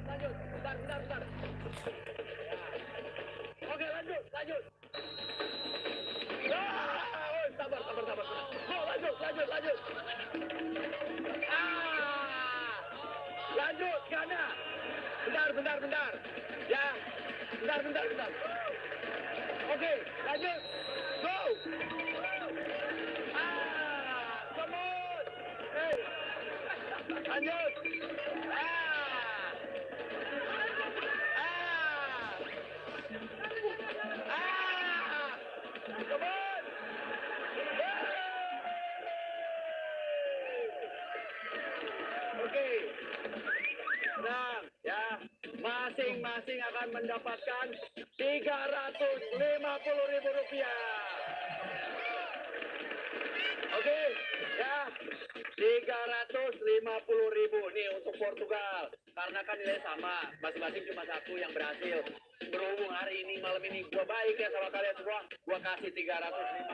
lanjut. Bentar. Oke, lanjut. Sabar. Oh, lanjut. Lanjut, Gana. Bentar. Ya. Bentar. Oke, lanjut. Go. Come on. Hey. Lanjut. Come on. Oke. Nah, ya. Masing-masing akan mendapatkan Rp350.000. Oke, ya. 350.000 nih untuk Portugal. Karena kan nilai sama, masing-masing cuma satu yang berhasil. Berhubung hari ini malam ini gua baik ya sama kalian semua, gua kasih 350.000.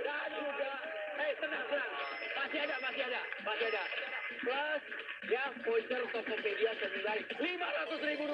Dan juga, tenang. Masih ada. Plus, ya, voucher Tokopedia senilai Rp500.000.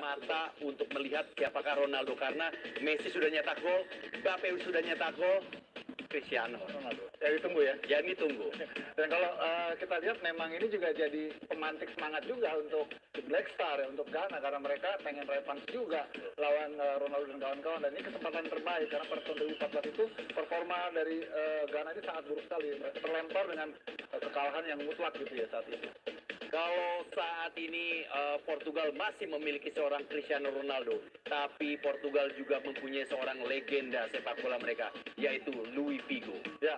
mata untuk melihat siapakah Ronaldo, karena Messi sudah nyetak gol, Mbappe sudah nyetak gol, Cristiano Ronaldo. Ya ditunggu ya. Jadi tunggu. Dan kalau kita lihat memang ini juga jadi pemantik semangat juga untuk Black Star ya, untuk Ghana, karena mereka pengen revanche juga lawan Ronaldo dan kawan-kawan, dan ini kesempatan terbaik karena pada tahun 2014 itu performa dari Ghana ini sangat buruk sekali, mereka terlempar dengan kekalahan yang mutlak gitu ya saat itu. Kalau saat ini Portugal masih memiliki seorang Cristiano Ronaldo, tapi Portugal juga mempunyai seorang legenda sepak bola mereka, yaitu Luis Figo. Ya,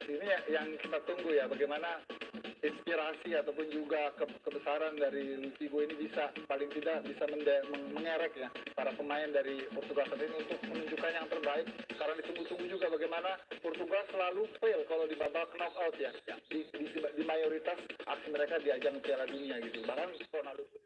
ini yang kita tunggu ya, bagaimana inspirasi ataupun juga kebesaran dari Luis Figo ini bisa paling tidak bisa mengerek ya para pemain dari Portugal saat ini untuk menunjukkan yang terbaik, karena ditunggu-tunggu juga bagaimana Portugal selalu fail kalau di babak knockout ya, di mayoritas aksi mereka di ajang Piala Dunia gitu, bahkan Ronaldo juga.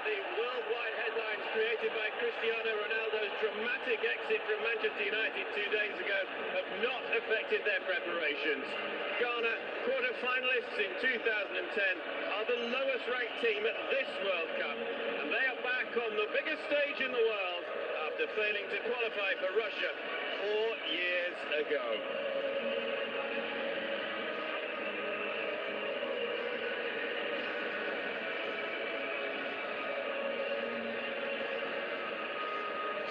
the worldwide headlines created by Cristiano Ronaldo's dramatic exit from Manchester United 2 days ago have not affected their preparations. Ghana, quarter-finalists in 2010, are the lowest-ranked team at this World Cup, and they are back on the biggest stage in the world after failing to qualify for Russia 4 years ago.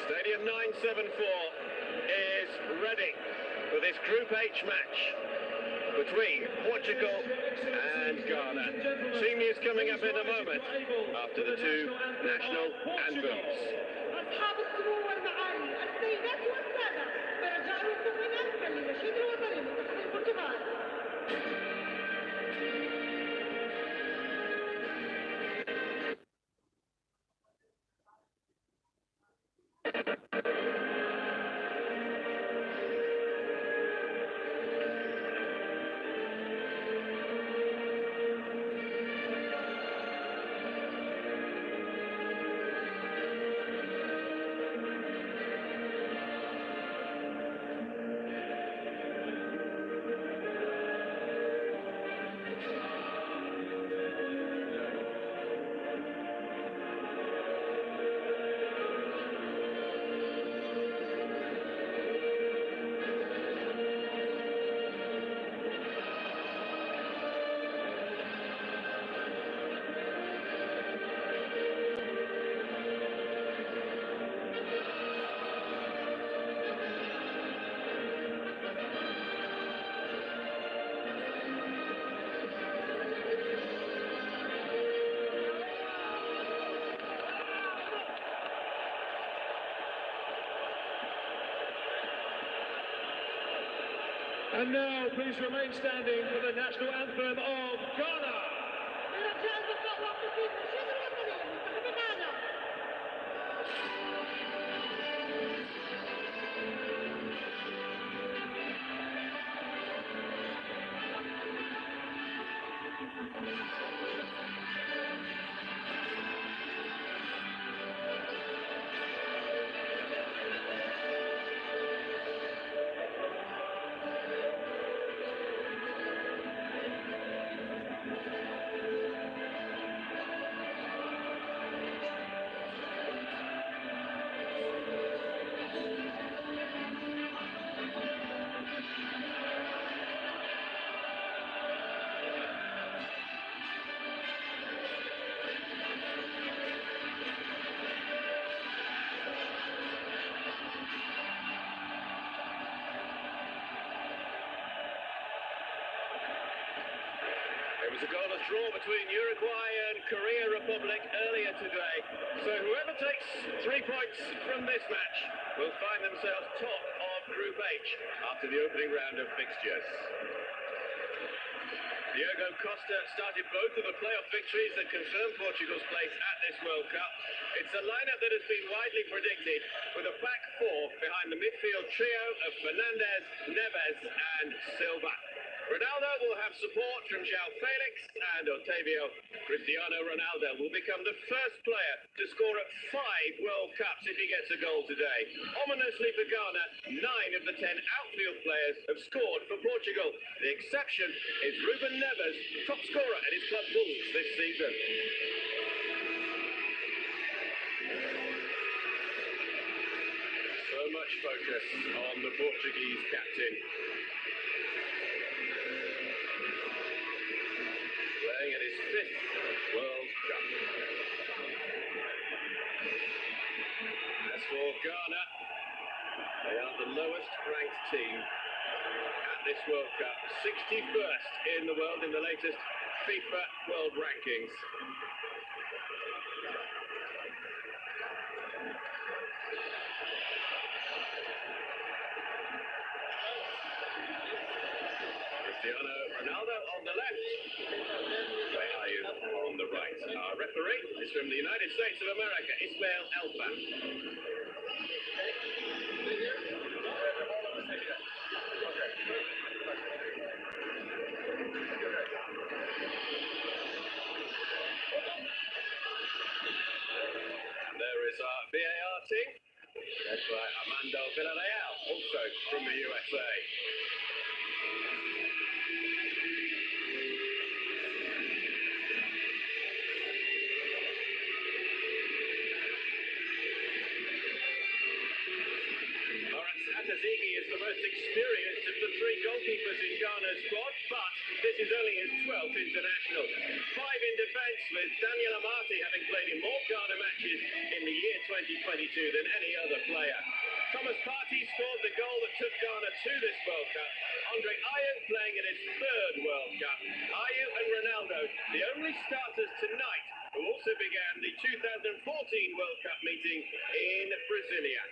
Stadium 974 is ready for this Group H match between Portugal and Ghana. Team news coming up in a moment after the two national anthems. أصحاب السمو والمعالي السيدات والسادة برجاء المؤمنات للنشيد الوطني منتخب البرتغال. And now, please remain standing for the national anthem of Ghana. برجاء البقاء واقفين للنشيد الوطني لمنتخب غانا. There was a goalless draw between Uruguay and Korea Republic earlier today. So whoever takes 3 points from this match will find themselves top of Group H after the opening round of fixtures. Diogo Costa started both of the playoff victories that confirmed Portugal's place at this World Cup. It's a lineup that has been widely predicted, with a back four behind the midfield trio of Fernandes, Neves and Silva. Ronaldo will have support from João Felix and Otavio. Cristiano Ronaldo will become the first player to score at 5 World Cups if he gets a goal today. Ominously for Ghana, 9 of the 10 outfield players have scored for Portugal. The exception is Ruben Neves, top scorer at his club Wolves this season. So much focus on the Portuguese captain. Playing at his 5th World Cup. As for Ghana, they are the lowest ranked team at this World Cup, 61st in the world in the latest FIFA World Rankings. Cristiano Ronaldo on the left. Where are you on the right? Our referee is from the United States of America, Ismail Elfa. is our VAR team, led by Armando Villarreal, also from the USA. Atazigi is the most experienced of the three goalkeepers in Ghana's squad, but this is only his 12th international. 5 in defence, with Daniel Amati having played in more Ghana matches in the year 2022 than any other player. Thomas Partey scored the goal that took Ghana to this World Cup. Andre Ayew playing in his 3rd World Cup. Ayew and Ronaldo, the only starters tonight, who also began the 2014 World Cup meeting in Brasilia.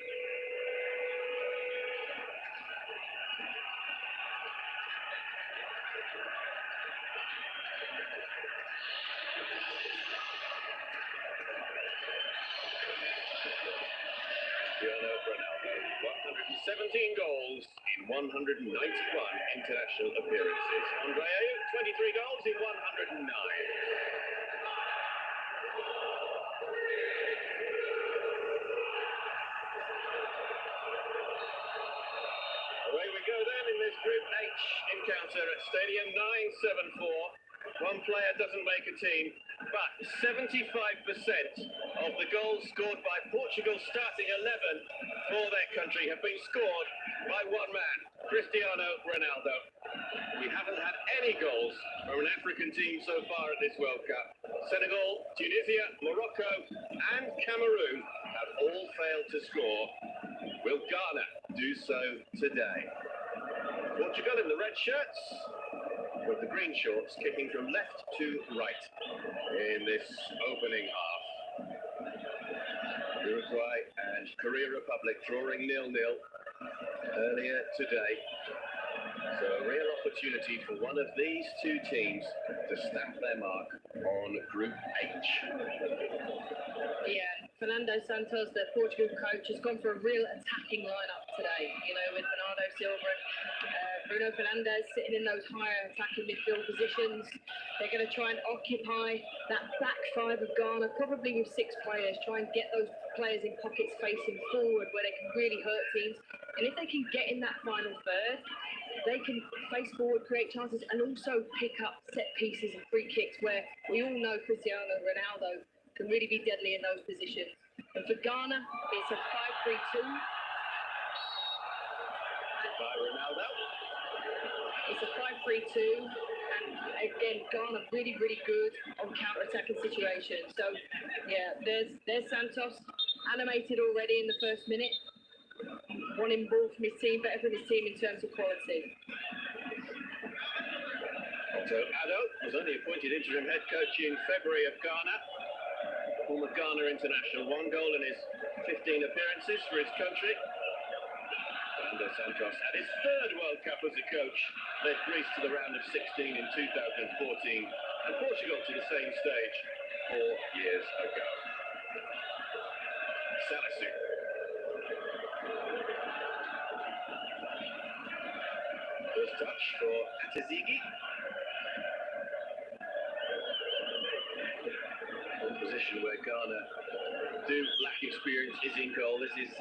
Ronaldo, 117 goals in 191 international appearances. Andre Ayew, 23 goals in 109. Away we go then in this Group H encounter at Stadium 974. One player doesn't make a team, but 75% of the goals scored by Portugal's starting 11 for their country have been scored by one man, Cristiano Ronaldo. We haven't had any goals from an African team so far at this World Cup. Senegal, Tunisia, Morocco and Cameroon have all failed to score. Will Ghana do so today? Portugal in the red shirts, with the green shorts kicking from left to right in this opening half. Uruguay and Korea Republic drawing 0-0 earlier today. So a real opportunity for one of these two teams to stamp their mark on Group H. Yeah, Fernando Santos, the Portugal coach, has gone for a real attacking lineup today. You know, with Bernardo Silva and Bruno Fernandes sitting in those higher attacking midfield positions. They're going to try and occupy that back 5 of Ghana, probably with 6 players, try and get those players in pockets facing forward where they can really hurt teams. And if they can get in that final third, they can face forward, create chances, and also pick up set pieces and free kicks where we all know Cristiano Ronaldo can really be deadly in those positions. And for Ghana, it's a 5-3-2. By Ronaldo. It's a 5-3-2. And again, Ghana really, really good on counter-attacking situations. So, yeah, there's Santos, animated already in the first minute. Wanting ball from his team, better from his team in terms of quality. So Addo was only appointed interim head coach in February of Ghana. Former Ghana international, 1 goal in his 15 appearances for his country. Fernando Santos had his 3rd World Cup as a coach, led Greece to the round of 16 in 2014, and Portugal to the same stage 4 years ago. Salisu. First touch for Atazigi. One position where Ghana do lack experience is in goal. This is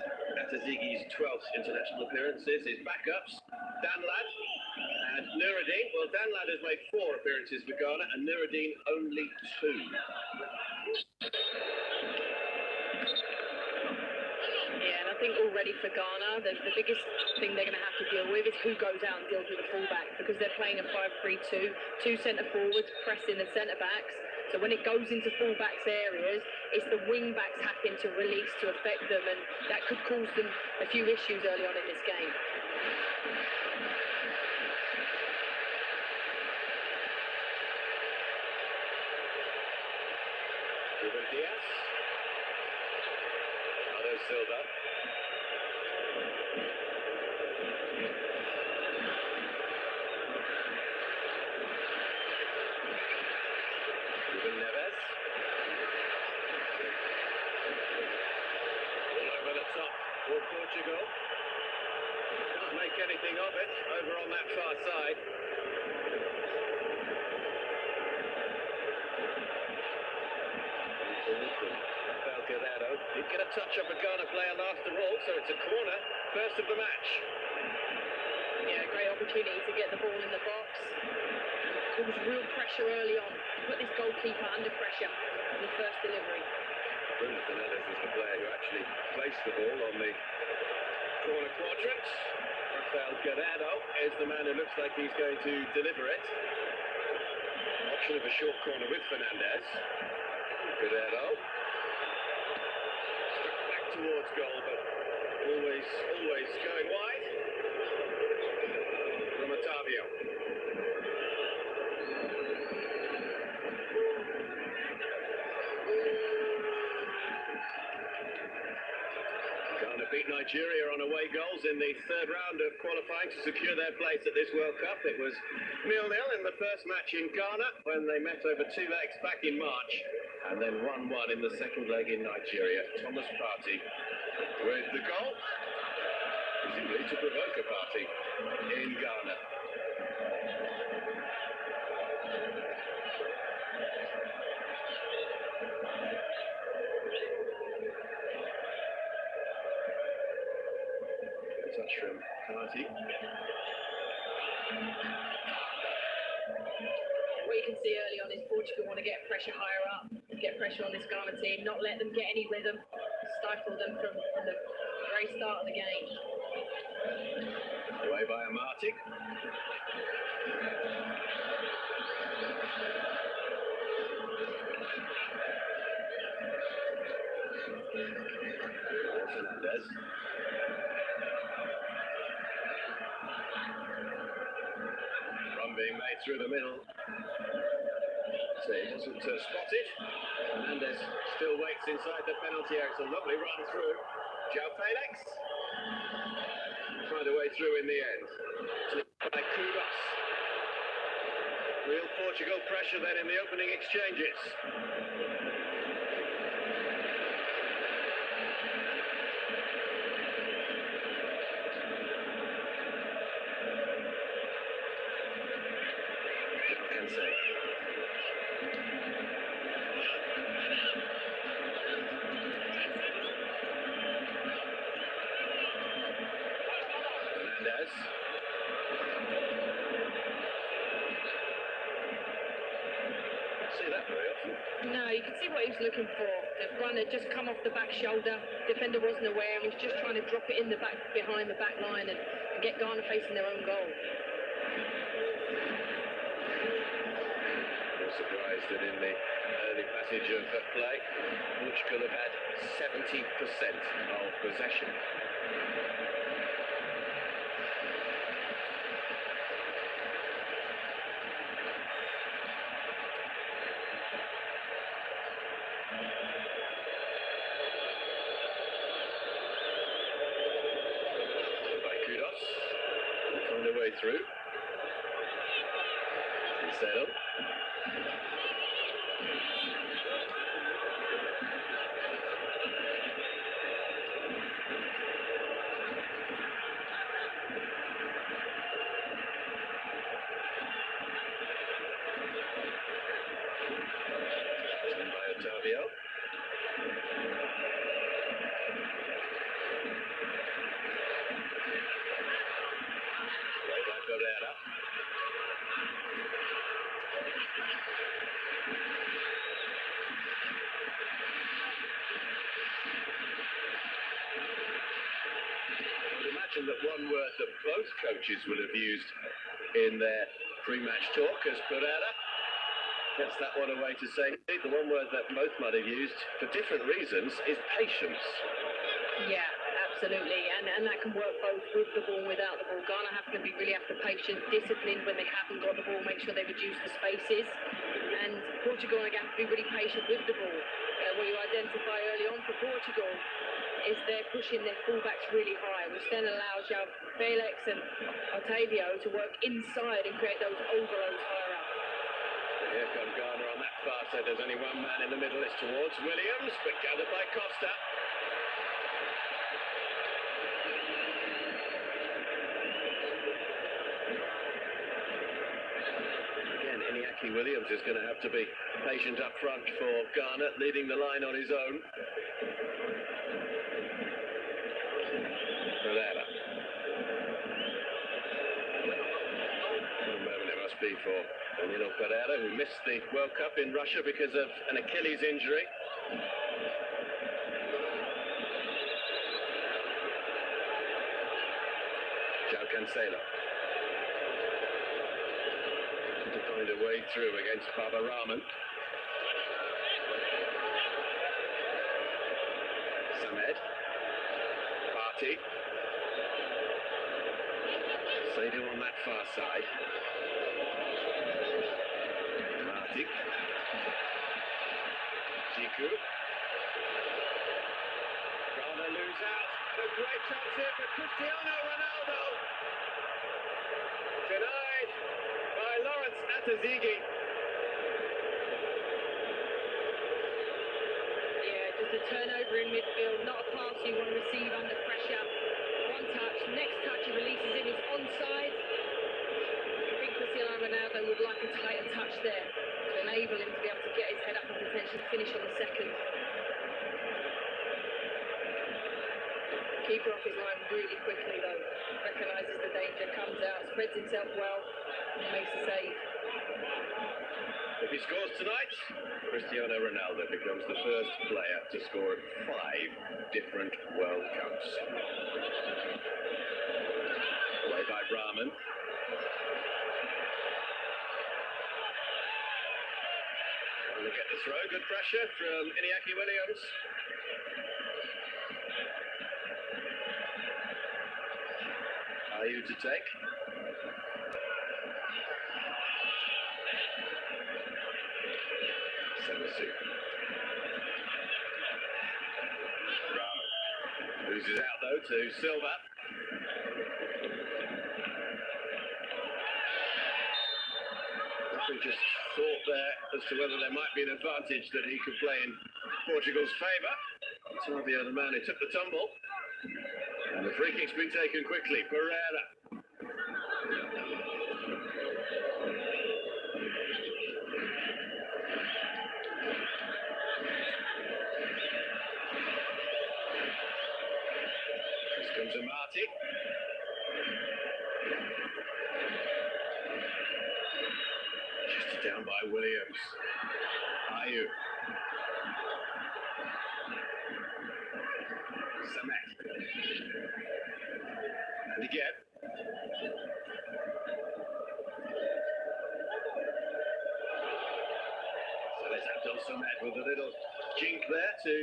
Atazigi's 12th international appearances. His backups, Danlad and Nuruddin. Well, Danlad has made 4 appearances for Ghana and Nuruddin only 2. Yeah, and I think already for Ghana, the biggest thing they're going to have to deal with is who goes out and deals with the fullback, because they're playing a 5-3-2, 2 centre forwards pressing the centre backs. So when it goes into fullbacks areas, it's the wing backs having to release to affect them, and that could cause them a few issues early on in this game. Ruben Diaz. Bernardo Silva. Ruben Neves. All over the top for Portugal. Can't make anything of it over on that far side. Guerrero. Did get a touch of a Ghana player last of all, so it's a corner, first of the match. Yeah, great opportunity to get the ball in the box. Cause real pressure early on. Put this goalkeeper under pressure in the first delivery. Bruno Fernandes is the player who actually placed the ball on the corner quadrant. Rafael Guerrero is the man who looks like he's going to deliver it. Option of a short corner with Fernandes. Guerrero. Struck back towards goal, but always going wide. From Otavio. Ghana beat Nigeria on away goals in the third round of qualifying to secure their place at this World Cup. It was 0-0 in the first match in Ghana when they met over 2 legs back in March, and then 1-1 in the second leg in Nigeria. Thomas Partey with the goal, presumably to provoke a party in Ghana. Touch from Partey. What you can see early on is Portugal want to get pressure higher up, get pressure on this Ghana team, not let them get any rhythm, stifle them from the very start of the game. Away by Amati. Fernandes. Run being made through the middle. So he wasn't spotted. Fernandes still waits inside the penalty area. It's a lovely run through. João Felix. Find a way through in the end. By Kudos. Real Portugal pressure then in the opening exchanges. Fernandes. See that very often. No, you can see what he was looking for. The run had just come off the back shoulder. Defender wasn't aware and was just trying to drop it in the back, behind the back line and get Ghana facing their own goal. No surprise that in the early passage of play, Portugal have had 70% of possession. Find a way through. Settle. By Otavio. Guerrero. Imagine that one word that both coaches will have used in their pre-match talk as Pereira gets that one away to safety. The one word that both might have used for different reasons is patience. Yeah, absolutely, and that can work both with the ball and without the ball. Ghana have to be really after patient, disciplined when they haven't got the ball, make sure they reduce the spaces. And Portugal are going to have to be really patient with the ball. What you identify early on for Portugal is they're pushing their fullbacks really high, which then allows João Felix and Otavio to work inside and create those overloads higher up. Here come Ghana on that far side. There's only one man in the middle. It's towards Williams, but gathered by Costa. Iñaki Williams is going to have to be patient up front for Ghana, leading the line on his own. Pereira. What a moment it must be for Danilo Pereira, who missed the World Cup in Russia because of an Achilles injury. João Cancelo. To find a way through against Baba Rahman. Samed. Partey. Sado on that far side. Partey. Jiku. Rather lose out. A great chance here for Cristiano Ronaldo. Denied by Lawrence Atazigi. Yeah, just a turnover in midfield, not a pass you want to receive under pressure. One touch, next touch he releases in, he's onside. I think Cristiano Ronaldo would like a tighter touch there to enable him to be able to get his head up and potentially finish on the second. Keeper off his line really quickly though, recognises the danger, comes out, spreads himself well, and makes a save. If he scores tonight, Cristiano Ronaldo becomes the first player to score at 5 different World Cups. Away by Rahman. Look at the throw, good pressure from Iñaki Williams. Are you to take? Semasu. Rahman loses out though to Silva. Just thought there as to whether there might be an advantage that he could play in Portugal's favour. Otavio, the man who took the tumble. And the free kick's been taken quickly. Pereira. This comes to Marty. Just down by Williams. Ayu. Samet. And again. So there's Abdul Samet with a little jink there to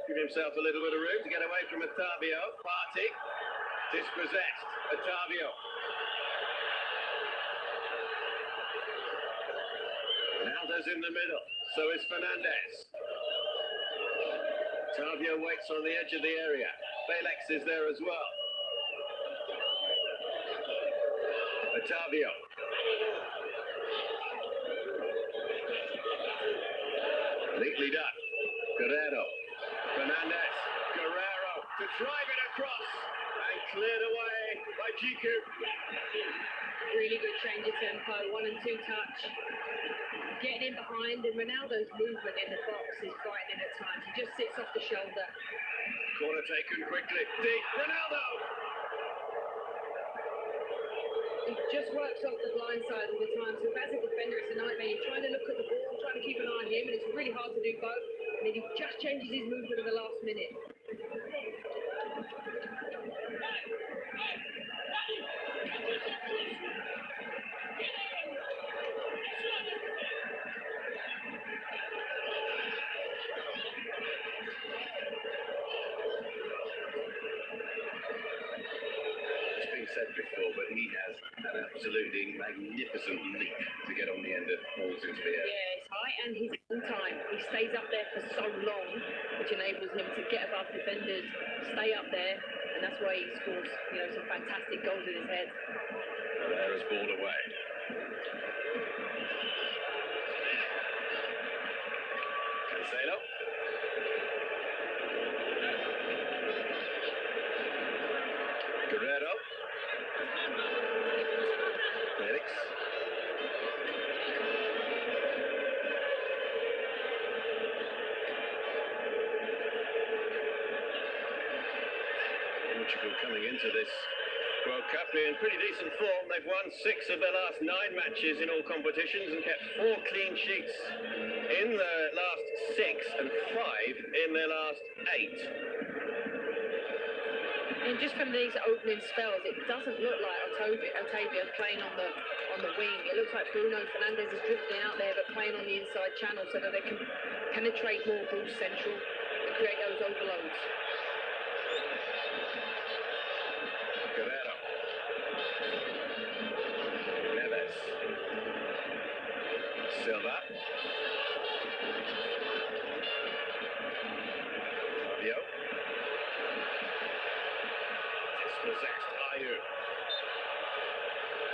give himself a little bit of room to get away from Otavio. Partey. Dispossessed. Otavio. Ronaldo's in the middle. So is Fernandez. Otavio waits on the edge of the area. Felix is there as well. Otavio. Neatly done. Guerrero. Fernandez. Guerrero to drive it across. And cleared away by Jiku. Really good change of tempo, 1 and 2 touch. Getting in behind, and Ronaldo's movement in the box is frightening at times. He just sits off the shoulder. Corner taken quickly. Deep. Ronaldo! He just works off the blind side all the time, so as a defender it's a nightmare. You're trying to look at the ball, trying to keep an eye on him, and it's really hard to do both. And then he just changes his movement at the last minute. Said before, but he has an absolutely magnificent leap to get on the end of balls into the air. Yeah, his height and his own time. He stays up there for so long, which enables him to get above defenders, stay up there, and that's why he scores, some fantastic goals with his head. Pereira's ball away. Cancelo. Guerrero. Felix. Portugal coming into this World Cup in pretty decent form. They've won 6 of their last 9 matches in all competitions and kept 4 clean sheets in the last 6 and 5 in their last 8. And just from these opening spells, it doesn't look like Otavio playing on the wing. It looks like Bruno Fernandes is drifting out there, but playing on the inside channel so that they can penetrate more balls central and create those overloads. Guerrero. Neves. Silva. Fabio. Dispossessed. Ayew.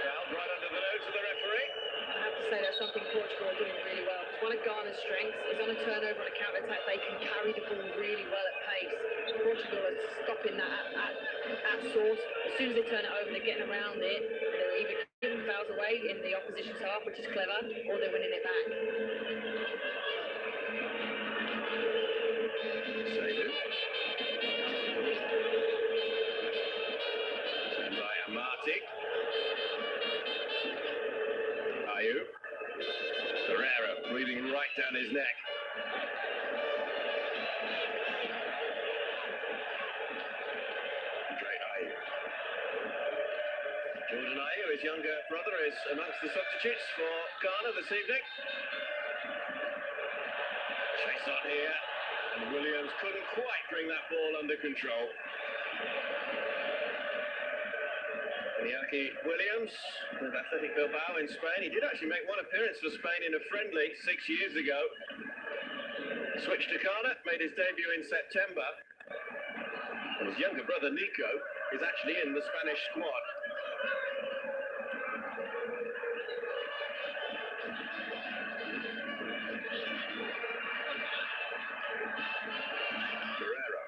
Fouled right under the nose of the referee. I have to say that's something Portugal are doing really well. One of Ghana's strengths is on a turnover and a counter-attack, they can carry the ball really well at pace. Portugal are stopping that at source. As soon as they turn it over, they're getting around it. They're either giving fouls away in the opposition's half, which is clever, or they're winning it back. Saidu. Turned by Amati. Ayew. Guerrero breathing right down his neck. Jordan Ayew, his younger brother, is amongst the substitutes for Ghana this evening. Chase on here, and Williams couldn't quite bring that ball under control. Iñaki Williams with Athletic Bilbao in Spain. He did actually make one appearance for Spain in a friendly 6 years ago. Switched to Ghana, made his debut in September. And his younger brother Nico is actually in the Spanish squad. Guerrero.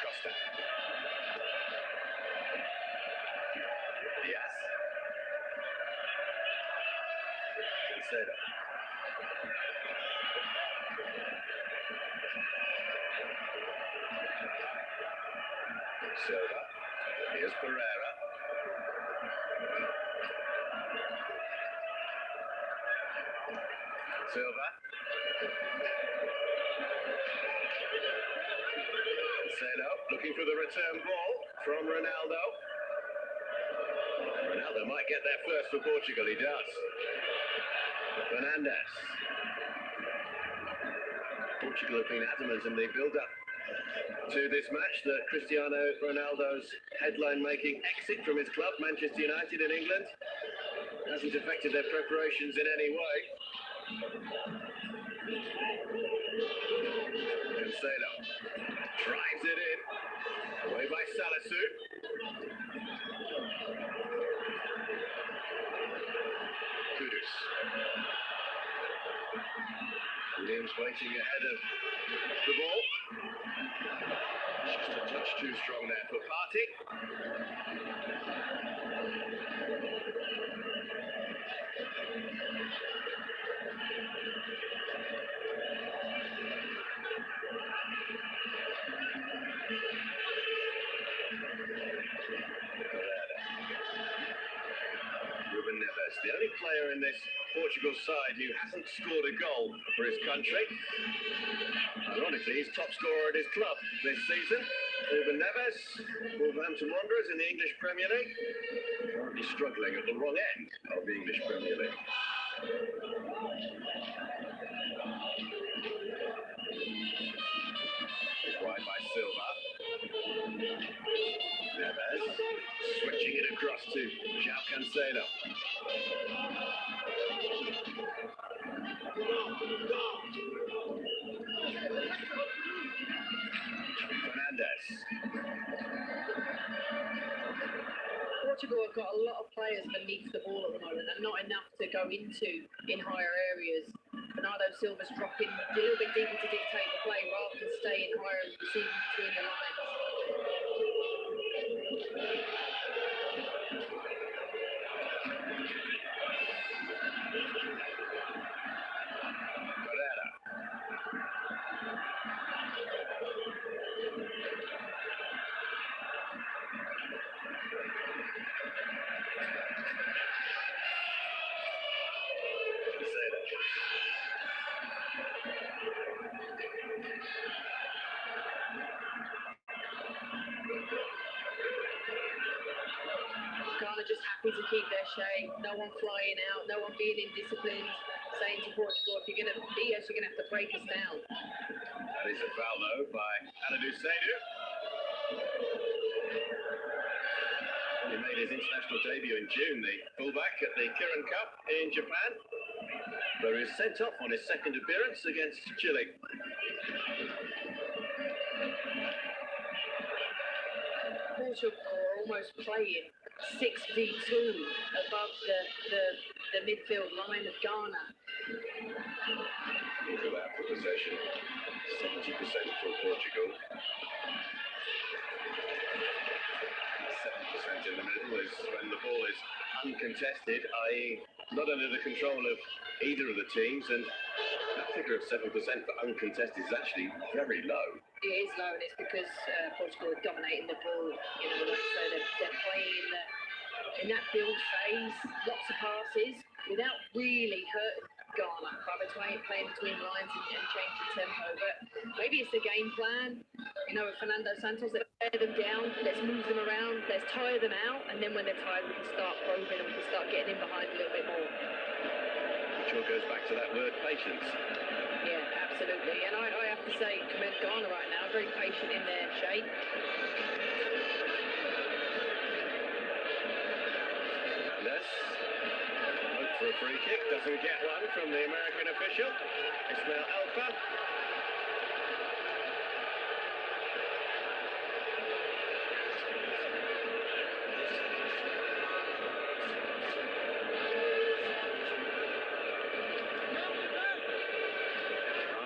Costa. Diaz. Cancelo. Silva. Here's Pereira. Silva. Cancelo looking for the return ball from Ronaldo. Ronaldo might get there first for Portugal, he does. Fernandes. Portugal have been adamant in the build-up to this match that Cristiano Ronaldo's headline-making exit from his club, Manchester United in England, hasn't affected their preparations in any way. Cancelo drives it in, away by Salisu. Kudus. Williams waiting ahead of the ball. Just a touch too strong there for Partey. Ruben Neves, the only player in this Portugal side who hasn't scored a goal for his country. Ironically, he's top scorer at his club this season. Ruben Neves, Wolverhampton Wanderers in the English Premier League, currently struggling at the wrong end of the English Premier League. Wide by Silva. Neves switching it across to João Cancelo. Fernandes. Portugal have got a lot of players beneath the ball at the moment and not enough to go into in higher areas. Bernardo Silva's dropping a little bit deeper to dictate the play rather than staying higher and receiving between the lines. Ghana just happy to keep their shape. No one flying out, no one being indisciplined, saying to Portugal, if you're going to beat us, you're going to have to break us down. That is a foul, though, by Amadou Seydu. He made his international debut in June, the fullback at the Kirin Cup in Japan, where he was sent off on his second appearance against Chile. Portugal are almost playing 6v2 above the midfield line of Ghana. Look at that for possession. 70% for Portugal. 7% in the middle is when the ball is uncontested, i.e. not under the control of either of the teams, and that figure of 7% for uncontested is actually very low. It is low, and it's because Portugal are dominating the ball. You know, like I say, they're playing in that build phase, lots of passes, without really hurting Ghana by playing between lines and changing tempo. But maybe it's the game plan. You know, with Fernando Santos, let's tear them down, let's move them around, let's tire them out, and then when they're tired, we can start probing and we can start getting in behind a little bit more. Which all goes back to that word, patience. Yeah, absolutely. And I have to say, commend Ghana right now, very patient in their shape. Yes. Hope for a free kick, doesn't get one from the American official, Ismail Alfa.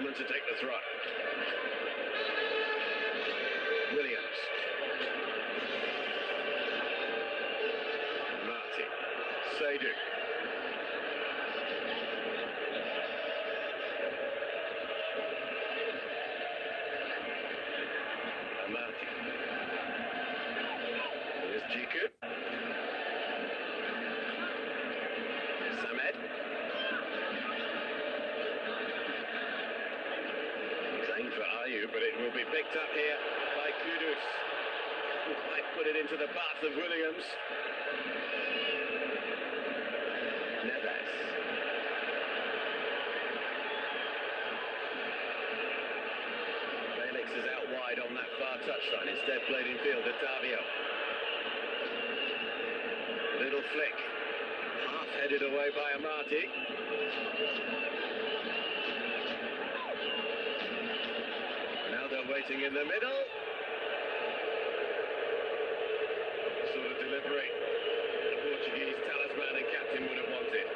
To take the throw. Williams. Martin. Seydu. Martin. Here's Jiku. Samed. For Ayu, but it will be picked up here by Kudus, who might put it into the path of Williams. Neves. Felix is out wide on that far touchline, instead played in field at Davio. Little flick, half headed away by Amati. Waiting in the middle. Sort of delivery the Portuguese talisman and captain would have wanted.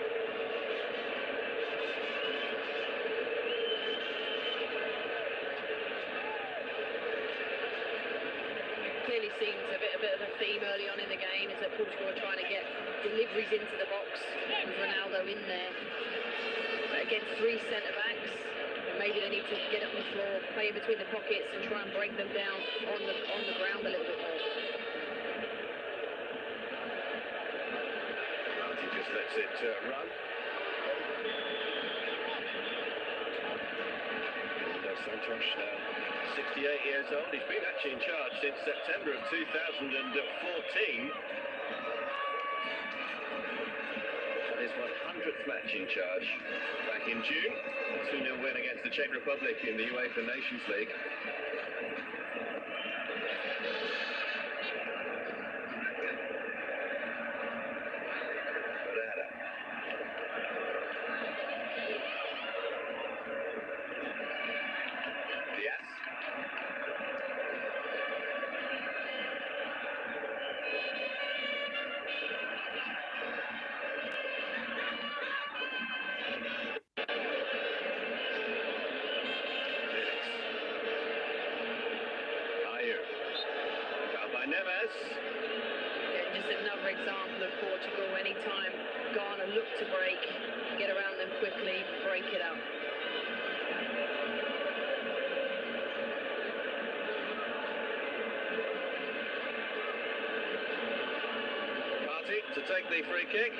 Clearly seems a bit of a theme early on in the game is that Portugal are trying to get deliveries into the box with Ronaldo in there. But against three centre-backs, maybe they need to get up on the floor, play in between the pockets and try and break them down on the ground a little bit more. Martin just lets it run. Fernando Santos now 68 years old. He's been actually in charge since September of 2014. His 100th match in charge back in June. 2-0 win against the Czech Republic in the UEFA Nations League. Neves. another example of Portugal. Anytime Ghana look to break, get around them quickly, break it up. Party to take the free kick.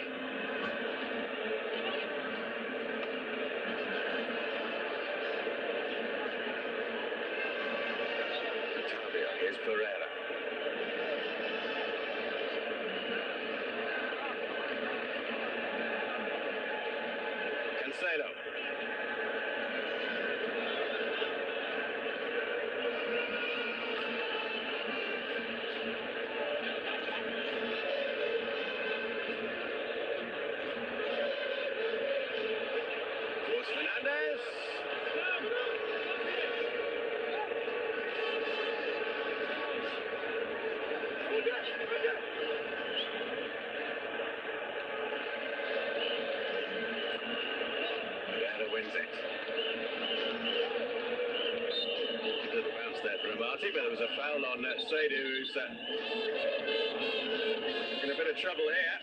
Here's Pereira. Cancelo. Was Fernandez. Wins it. Little bounce there for Amati, but there was a foul on Seydu, who's in a bit of trouble here.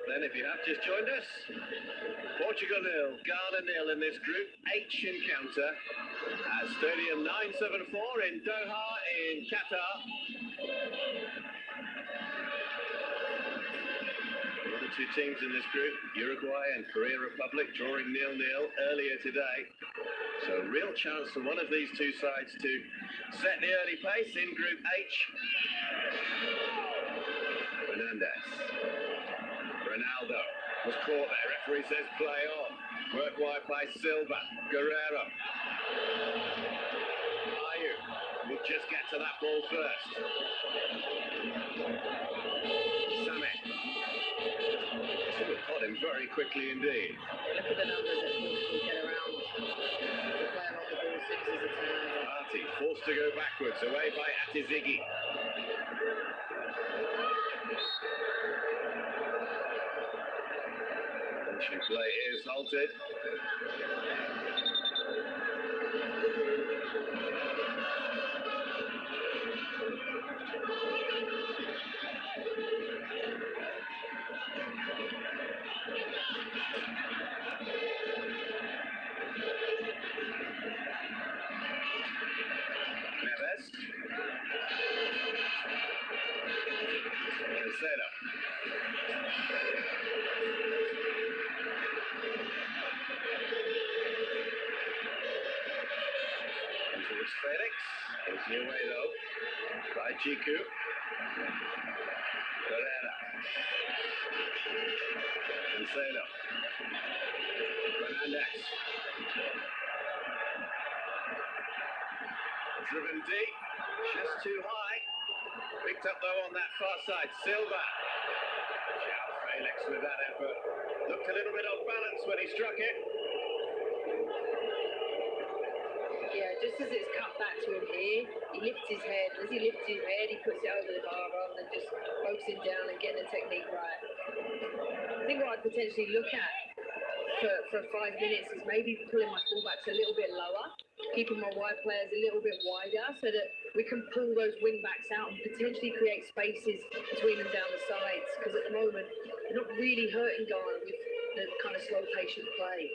Then, if you have just joined us, Portugal 0, Ghana 0 in this Group H encounter at Stadium 974 in Doha in Qatar. The other two teams in this group, Uruguay and Korea Republic, drawing 0-0 earlier today. So real chance for one of these two sides to set the early pace in Group H. Fernandez. Ronaldo was caught there. Referee says play on. Work wide by Silva. Guerrero. Ayu will just get to that ball first. Samet. Caught him very quickly indeed. Look at the numbers that Portugal get around the player on the ball as soon as there's a turnover. Party forced to go backwards, away by Atizigi. Play is halted. Neves. Cancelo. Felix, it's new way though, by Chiku. Pereira. Cancelo. Fernandez. Driven deep, just too high. Picked up though on that far side, Silva. Felix with that effort. Looked a little bit off balance when he struck it. Yeah, just as it's cut back to him here, he lifts his head. As he lifts his head, he puts it over the bar rather than just focusing down and getting the technique right. I think what I'd potentially look at for 5 minutes is maybe pulling my fullbacks a little bit lower, keeping my wide players a little bit wider so that we can pull those wing backs out and potentially create spaces between them down the sides. Because at the moment, they're not really hurting Ghana with the kind of slow, patient play.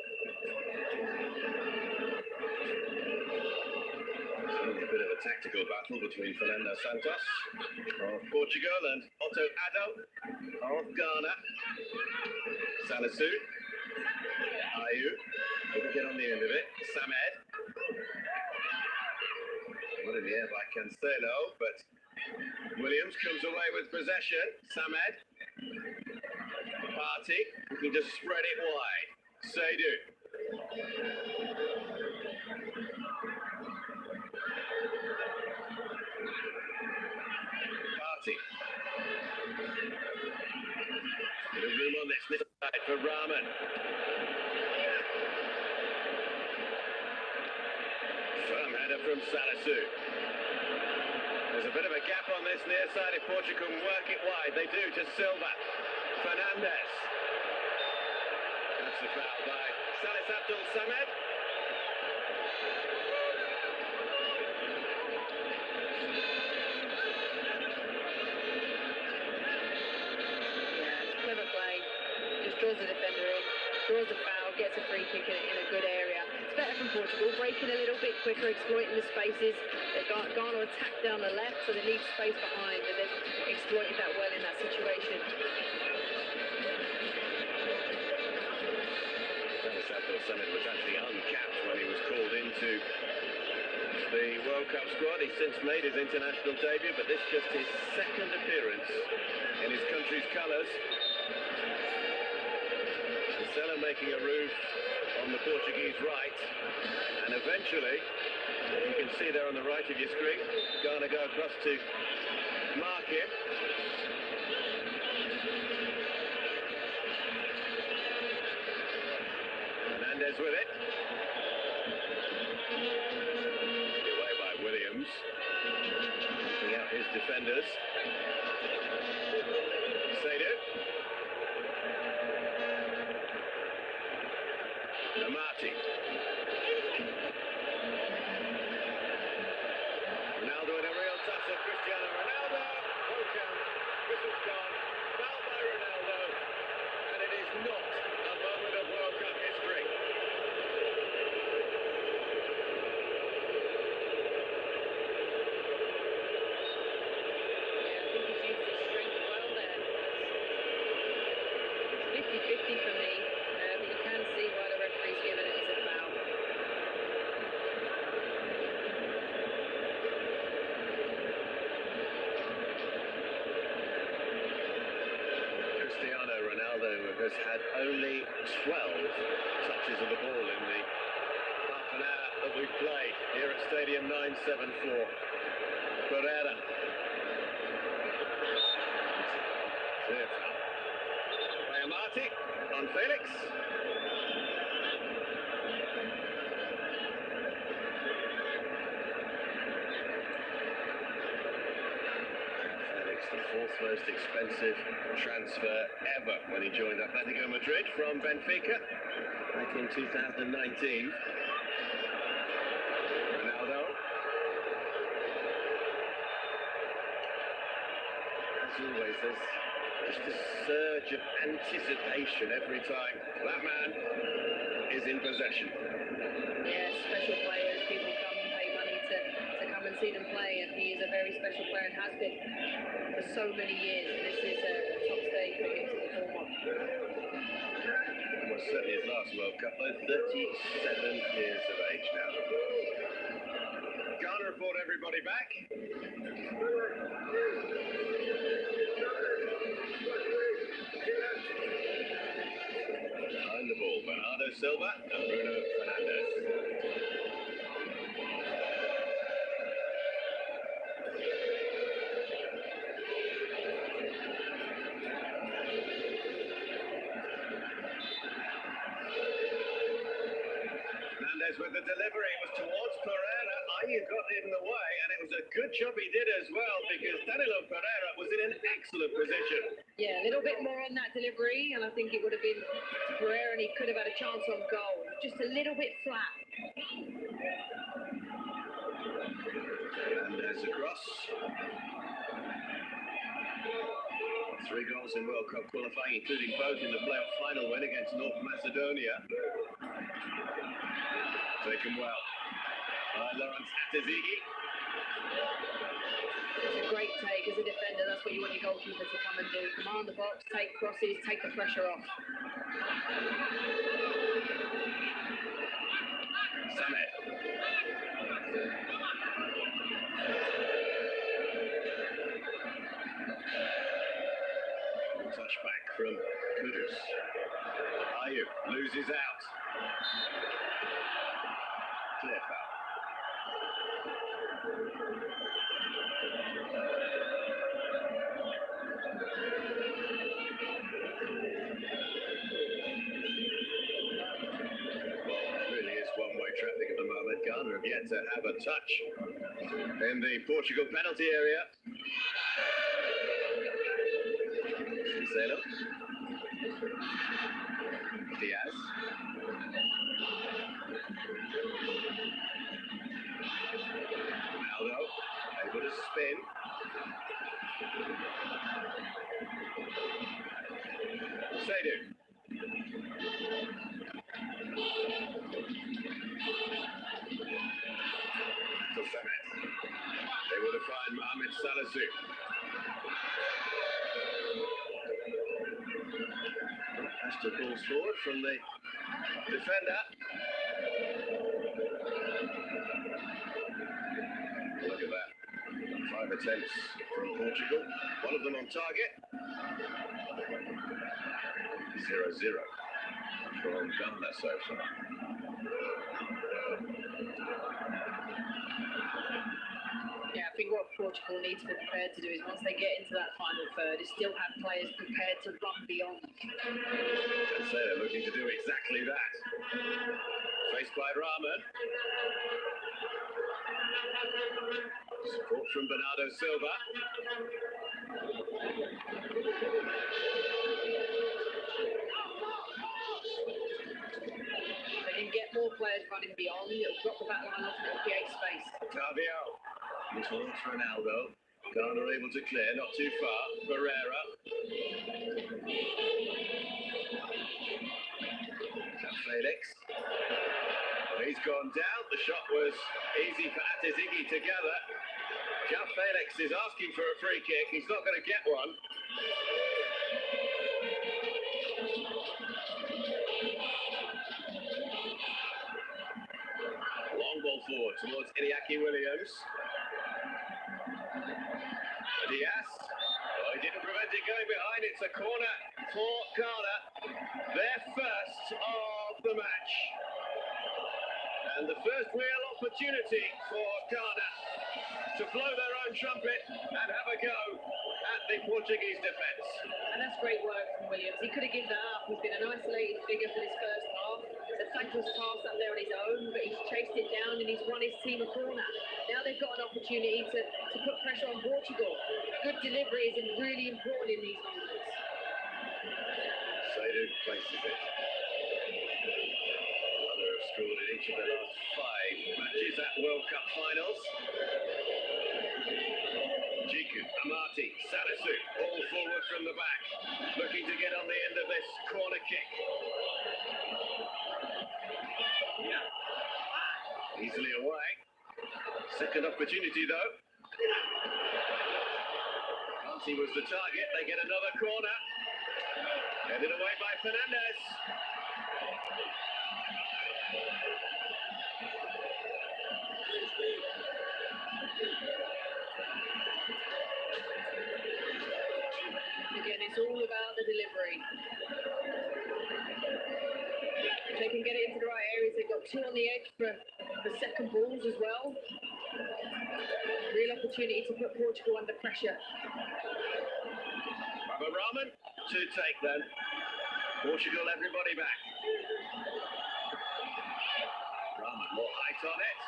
A bit of a tactical battle between Fernando Santos of Portugal and Otto Addo of Ghana. Salisu. Ayu. Couldn't get on the end of it. Samed. One in the air by Cancelo, but Williams comes away with possession. Samed. Party. Looking to spread it wide. Seydu. header from Salisu. There's a bit of a gap on this near side if Portugal can work it wide. They do to Silva. Fernandes. That's the foul by Salis Abdul Samed. Draws the defender in, draws a foul, gets a free kick in a good area. It's better from Portugal, breaking a little bit quicker, exploiting the spaces. They've gone to attack down the left, so they leave space behind, and they've exploited that well in that situation. Abdul Samed was actually uncapped when he was called into the World Cup squad. He's since made his international debut, but this is just his second appearance in his country's colours. Sella making a roof on the Portuguese right, and eventually, you can see there on the right of your screen, Ghana go across to mark him. Fernandes with it. Away by Williams. Looking at his defenders. Seydu. Amati. Ronaldo in a real touch of Cristiano Ronaldo. No count. Whistle's gone. Foul by Ronaldo. And it is not a moment of World Cup history. Yeah, I think he's used his strength well there. It's 50-50 for me, but you can see why the referee's given it as a foul. Cristiano Ronaldo has had only 12 touches of the ball in the half an hour that we've played here at Stadium 974. Pereira. Clear foul. By Amati on Felix. Felix, the fourth most expensive transfer ever when he joined Atletico Madrid from Benfica back in 2019. Ronaldo. As always, there's just a surge of anticipation every time that man is in possession. Yeah, special players, people come and pay money to come and see them play, and he is a very special player and has been for so many years. This is a top stage for him to perform on. Well, certainly his last World Cup, though, 37 years of age now. Ghana report everybody back. Behind the ball, Bernardo Silva and Bruno Fernandes. Fernandes with the delivery. It was towards Pereira. Ayu got in the way, and it was a good job he did as well, because Danilo Pereira was in an excellent position. Yeah, a little bit more on that delivery, and I think it would have been Pereira, and he could have had a chance on goal. Just a little bit flat. And there's a cross. 3 goals in World Cup qualifying, including both in the playoff final win against North Macedonia. Taken well by Lawrence Atazigi. It's a great take as a defender. That's what you want your goalkeeper to come and do. Command the box, take crosses, take the pressure off. Samet. Touchback from Kudus. Ayu loses out. Clear foul. Really is one-way traffic at the moment. Ghana have yet to have a touch in the Portugal penalty area. Cancelo. Diaz. Ronaldo able to spin. Seydu. To Samet. They will find Mohamed Salisu. Has to balls forward from the defender. Look at that. 5 attempts from Portugal. One of them on target. 0-0 from Ghana so far. Yeah, I think what Portugal need to be prepared to do is once they get into that final third, is still have players prepared to run beyond. Cancelo looking to do exactly that. Faced by Rahman. Support from Bernardo Silva. They can get more players running beyond, it'll drop the back line off and it'll create space. Tavio. Towards Ronaldo. Ghana able to clear, not too far. Barrera. Felix. He's gone down. The shot was easy for Atizigi to gather. João Felix is asking for a free kick. He's not going to get one. Long ball forward towards Iñaki Williams. Diaz. Oh, he didn't prevent it going behind. It's a corner for Ghana. Their first of the match. And the first real opportunity for Ghana to blow their own trumpet and have a go at the Portuguese defence. And that's great work from Williams. He could have given that up. He's been an isolated figure for this first half. It's a thankless task up there on his own, but he's chased it down and he's won his team a corner. Now they've got an opportunity to put pressure on Portugal. Good delivery is really important in these moments. Seydu places it. Ghana have scored in each of their last 5 matches at World Cup finals. Jiku, Amati, Salisu, all forward from the back, looking to get on the end of this corner kick. Yeah. Easily away. Second opportunity though. Amati was the target. They get another corner. Headed away by Fernandez. Again, it's all about the delivery. If they can get it into the right areas, they've got 2 on the edge for the second balls as well. Real opportunity to put Portugal under pressure. Rahman to take them. Portugal, everybody back. Rahman more height on it.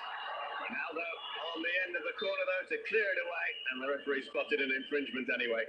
Ronaldo on the end of the corner though to clear it away, and the referee spotted an infringement anyway.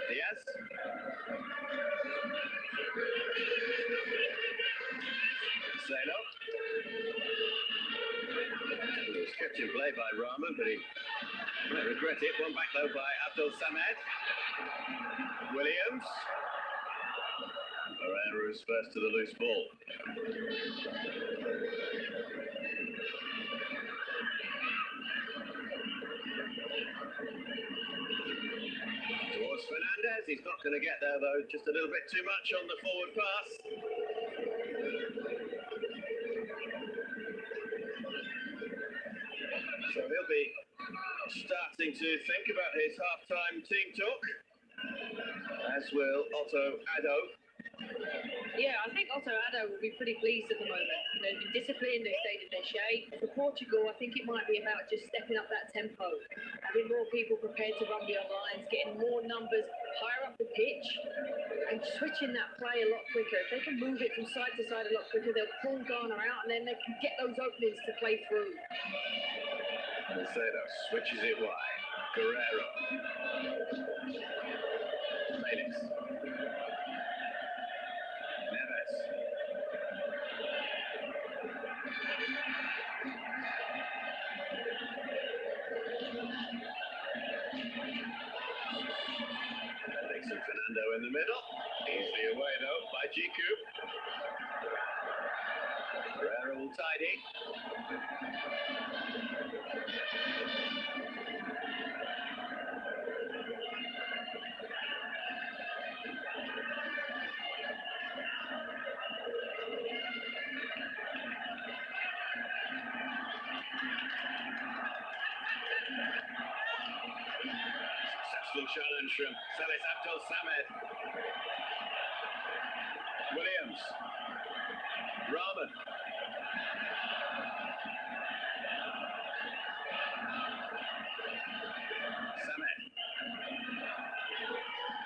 Diaz. Cancelo. It was kept in play by Rahman, but he might regret it. One back though by Abdul Samad. Williams. Barrera is first to the loose ball. He's not going to get there, though. Just a little bit too much on the forward pass. So he'll be starting to think about his half-time team talk, as will Otto Addo. Yeah, I think Otto Addo will be pretty pleased at the moment. You know, they've been disciplined, they've stayed in their shape. For Portugal, I think it might be about just stepping up that tempo, having more people prepared to run beyond lines, getting more numbers higher up the pitch, and switching that play a lot quicker. If they can move it from side to side a lot quicker, they'll pull Ghana out, and then they can get those openings to play through. Marcelo switches it wide. Guerrero. Felix. Neves. Felix and Fernando in the middle. Easily away though by Jiku. Guerrero will tidy. Successful challenge from Salis Abdul Samed. Williams. Rahman. Samed.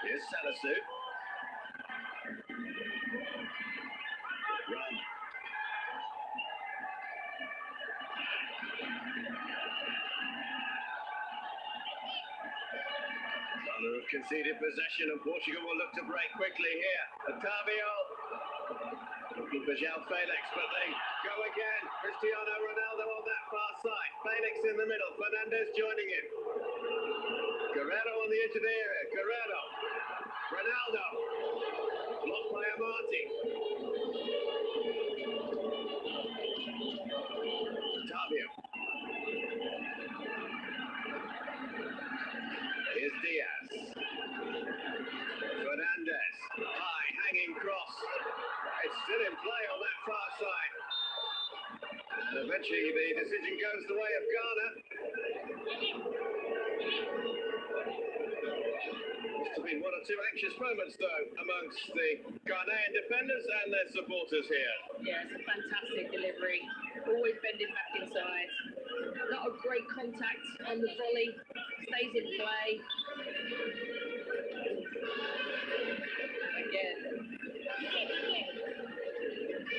Here's Salisu. Rahman. Ghana have conceded possession and Portugal will look to break quickly here. Otavio. Looking for João Felix, but they go again. Cristiano Ronaldo on that far side. Felix in the middle. Fernandez joining in. Guerrero on the edge of the area. Guerrero. Ronaldo. Blocked by Amati. Otavio. Here's Diaz. Fernandez. High, hanging cross. It's still in play on that far side. And eventually the decision goes the way of Ghana. Must have been one or two anxious moments, though, amongst the Ghanaian defenders and their supporters here. Yeah, it's a fantastic delivery. Always bending back inside. Not a great contact on the volley. Stays in play. Again.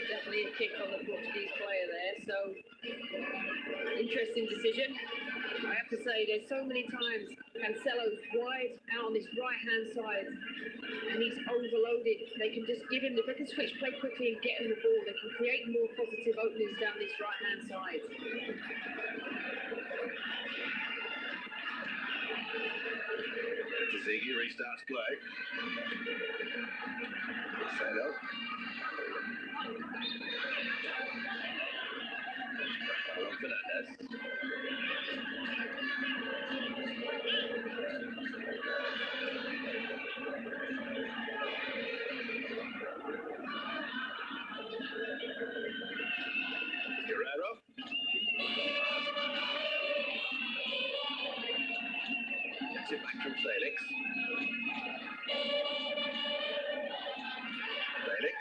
Definitely a kick on the Portuguese player there. So, interesting decision. I have to say, there's so many times Cancelo's wide out on this right-hand side, and he's overloaded. They can just give him, if they can switch play quickly and get him the ball, they can create more positive openings down this right-hand side. Ziggy restarts play. Marcelo. Fernandez. Guerrero. Gets it back from Felix. Felix.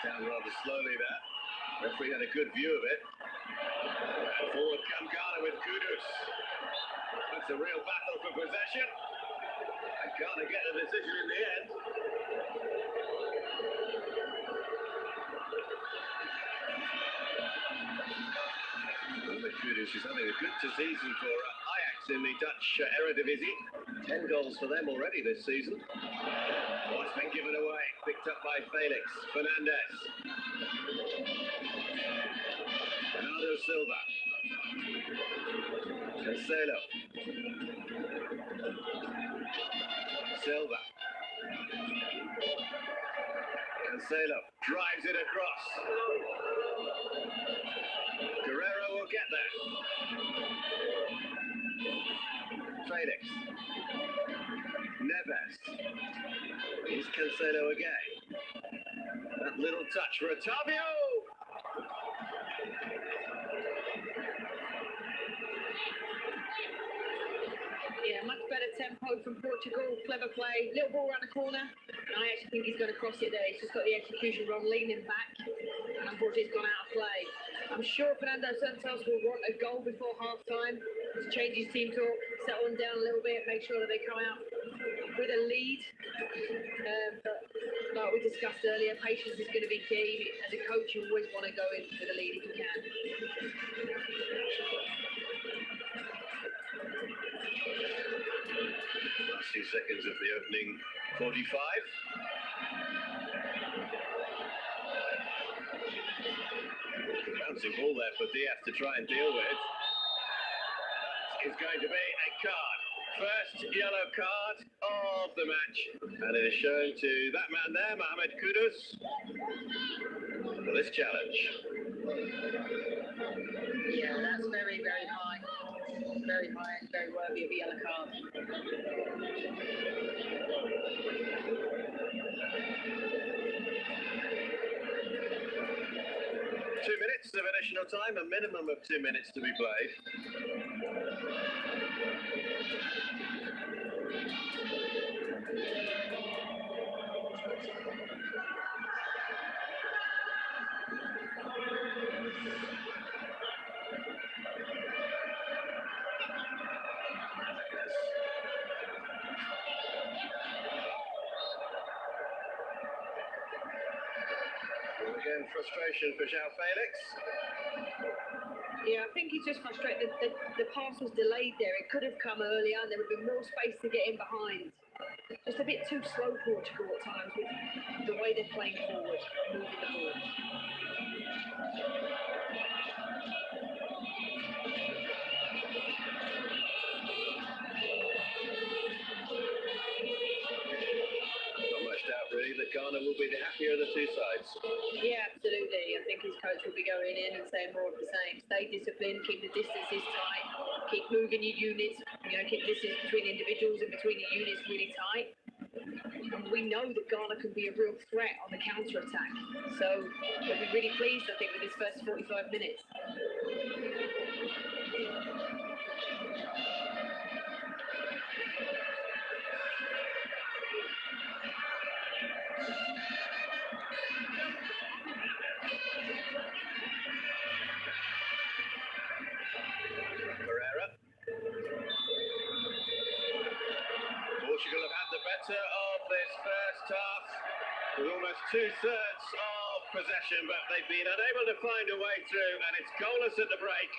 Down rather slowly there. Referee had a good view of it. And forward come Ghana with Kudus. That's a real battle for possession. And Ghana get a decision in the end. Kudus is having a good season for Ajax in the Dutch Eredivisie. 10 goals for them already this season. Oh, it's been given away. Picked up by Felix. Fernandez. Bernardo Silva. Cancelo. Silva. Cancelo drives it across. Guerrero will get there. Felix. Neves. Here's Cancelo again. That little touch for Otavio. Yeah, much better tempo from Portugal. Clever play. Little ball around the corner. And I actually think he's going to cross it there. He's just got the execution wrong, leaning back. And unfortunately, it's gone out of play. I'm sure Fernando Santos will want a goal before half-time to change his team talk, settle them down a little bit, make sure that they come out with a lead. But like we discussed earlier, patience is going to be key. As a coach, you always want to go in for the lead if you can. Last 2 seconds of the opening 45. Bouncing ball there for Diaz to try and deal with. That is going to be a card. First yellow card of the match. And it is shown to that man there, Mohamed Kudus, for this challenge. Yeah, that's very, very high. Very high and very worthy of a yellow card. 2 minutes of additional time, a minimum of 2 minutes to be played. Again, frustration for João Felix. Yeah, I think he's just frustrated. The pass was delayed there. It could have come earlier and there would have been more space to get in behind. Just a bit too slow, Portugal, at times, with the way they're playing forward, moving the ball. Really, that Ghana will be the happier of the two sides. Yeah, absolutely. I think his coach will be going in and saying more of the same. Stay disciplined, keep the distances tight, keep moving your units, keep distance between individuals and between your units really tight. And we know that Ghana can be a real threat on the counter-attack. So they'll be really pleased, I think, with this first 45 minutes. Portugal have had the better of this first half with almost 2/3 of possession, but they've been unable to find a way through, and it's goalless at the break.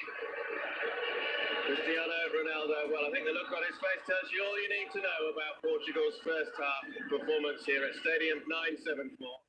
Cristiano Ronaldo, well, I think the look on his face tells you all you need to know about Portugal's first half performance here at Stadium 974.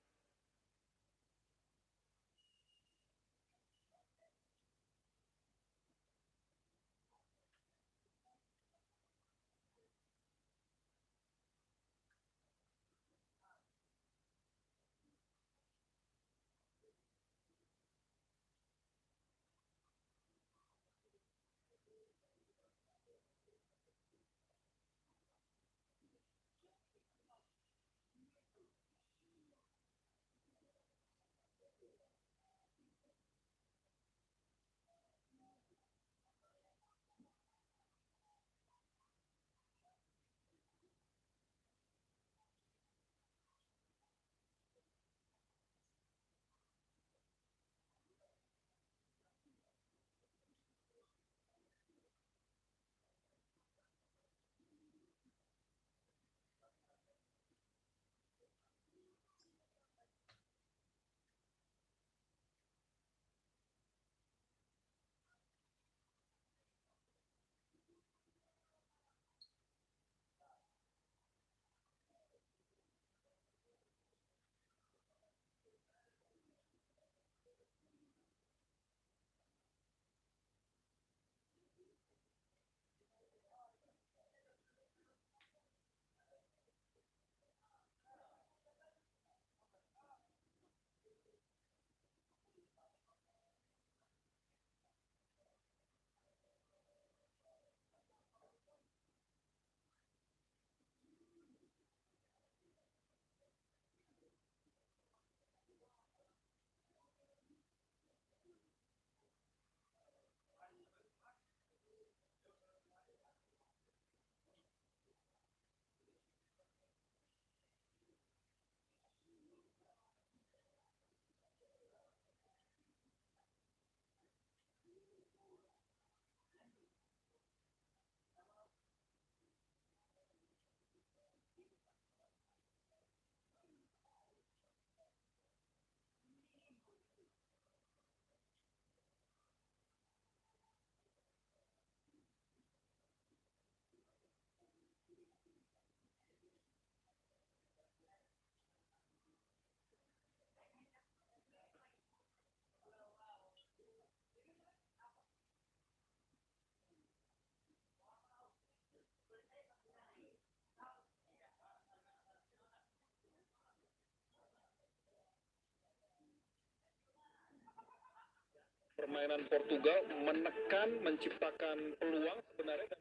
permainan Portugal, menekan, menciptakan peluang sebenarnya.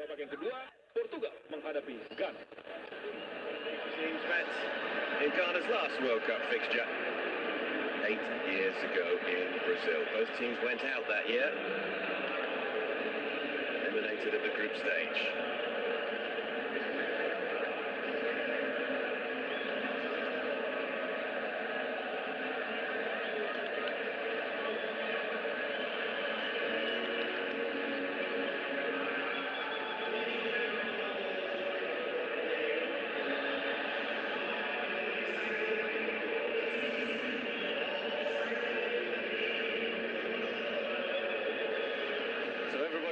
Babak yang kedua, Portugal menghadapi Ghana. Teams met in Ghana's last World Cup fixture 8 years ago in Brazil. Both teams went out that year, eliminated at the group stage.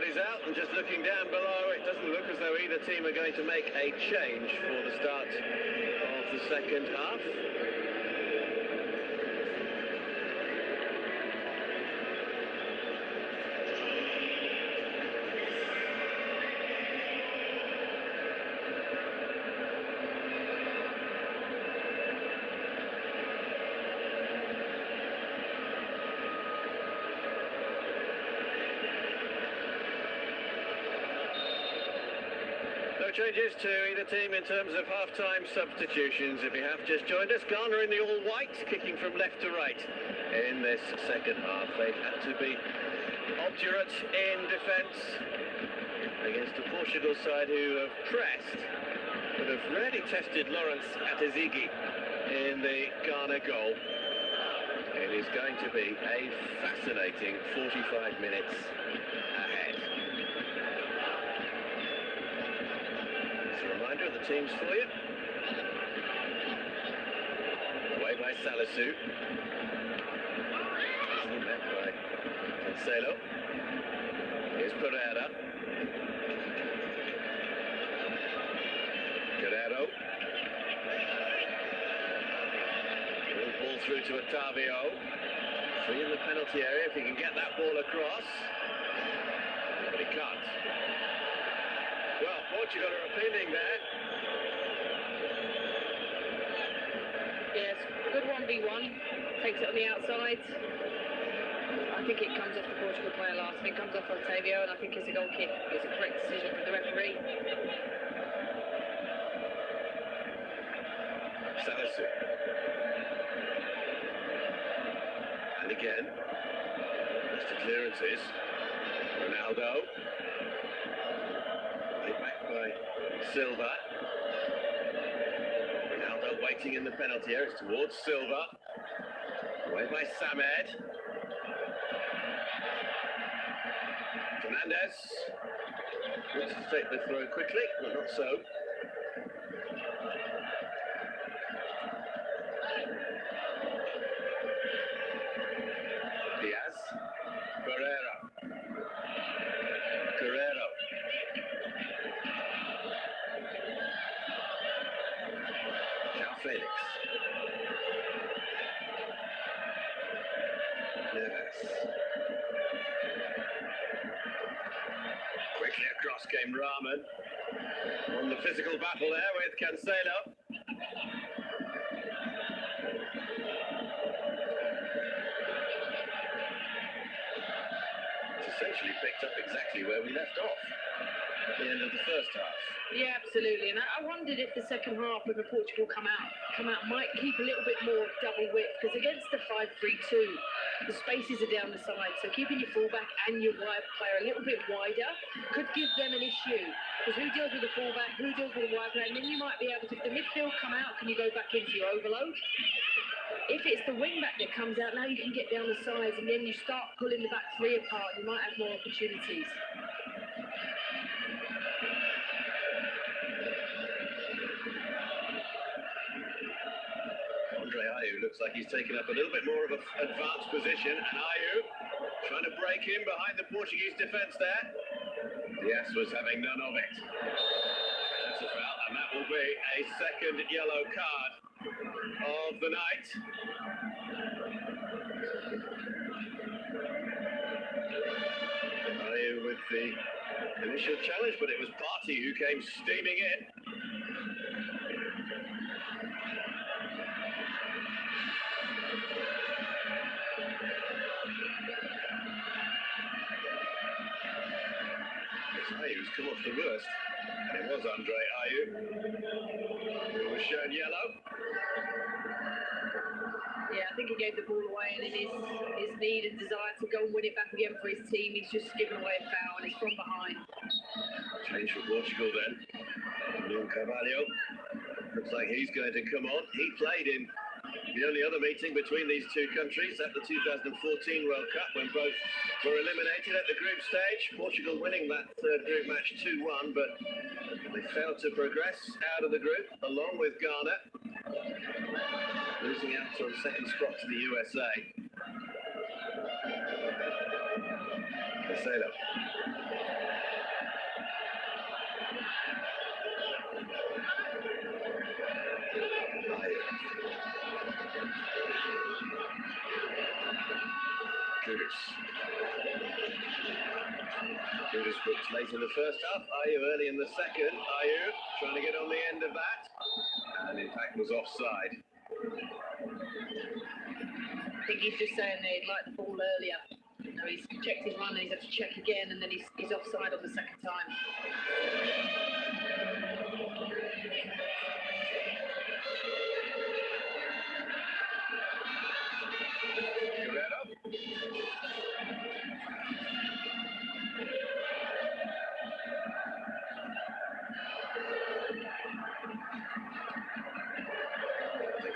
Out and just looking down below, it doesn't look as though either team are going to make a change for the start of the second half. No changes to either team in terms of half-time substitutions. If you have just joined us, Ghana in the all-white, kicking from left to right in this second half. They've had to be obdurate in defence against the Portugal side who have pressed, but have really tested Lawrence Atazigi in the Ghana goal. It is going to be a fascinating 45 minutes ahead. Reminder of the teams for you. Away by Salisu. Met by Cancelo. Here's Pereira. Guerrero. Ball through to Otavio. Free in the penalty area if he can get that ball across. But he can't. Well, Portugal are appealing there. Yes, good 1v1. Takes it on the outside. I think it comes off the Portugal player last. I think it comes off Otavio, and I think it's a goal kick. It's a correct decision from the referee. Salisu. And again. That's the clearances. Ronaldo. Back by Silva. Ronaldo waiting in the penalty area. It's towards Silva. Away by Samed. Fernandez. Wants to take the throw quickly, but not so. Diaz. Pereira. Guerrero. Felix. Neves. Quickly across came Rahman. On the physical battle there with Cancelo. It's essentially picked up exactly where we left off at the end of the first half. Yeah, absolutely. And I wondered if the second half, with Portugal come out, might keep a little bit more double width, because against the 5-3-2, the spaces are down the side. So keeping your fullback and your wide player a little bit wider could give them an issue. Because who deals with the fullback, who deals with the wide player, and then you might be able to, if the midfield come out, can you go back into your overload? If it's the wing back that comes out, now you can get down the sides, and then you start pulling the back three apart, you might have more opportunities. Ayew looks like he's taken up a little bit more of an advanced position, and Ayew trying to break in behind the Portuguese defence there. Diaz was having none of it. That's a foul, and that will be a second yellow card of the night. Ayew with the initial challenge, but it was Partey who came steaming in. Ayew's come off the worst. And it was Andre Ayew who was shown yellow. Yeah, I think he gave the ball away, and in his need and desire to go and win it back again for his team, he's just given away a foul, and it's from behind. Change for Portugal then. Nuno Carvalho. Looks like he's going to come on. He played in the only other meeting between these two countries at the 2014 World Cup when both were eliminated at the group stage. Portugal winning that third group match 2-1, but they failed to progress out of the group along with Ghana, losing out on second spot to the USA. Cancelo. Kudus booked late in the first half, Ayew early in the second. Ayew trying to get on the end of that, and in fact was offside. I think he's just saying that he'd like the ball earlier. You know, he's checked his run and he's had to check again, and then he's offside on the second time.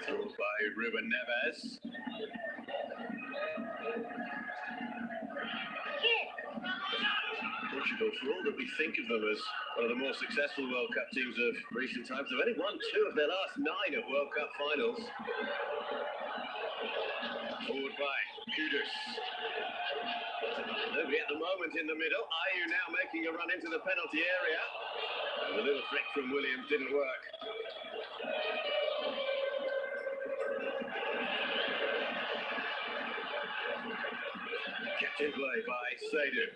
Controlled by Ruben Neves. Portugal, for all that we think of them as one of the more successful World Cup teams of recent times, they've only won 2 of their last 9 at World Cup finals. Forward by Kudus. Nobody at the moment in the middle. Ayew now making a run into the penalty area. And the little flick from Williams didn't work. Kept in play by Seydou.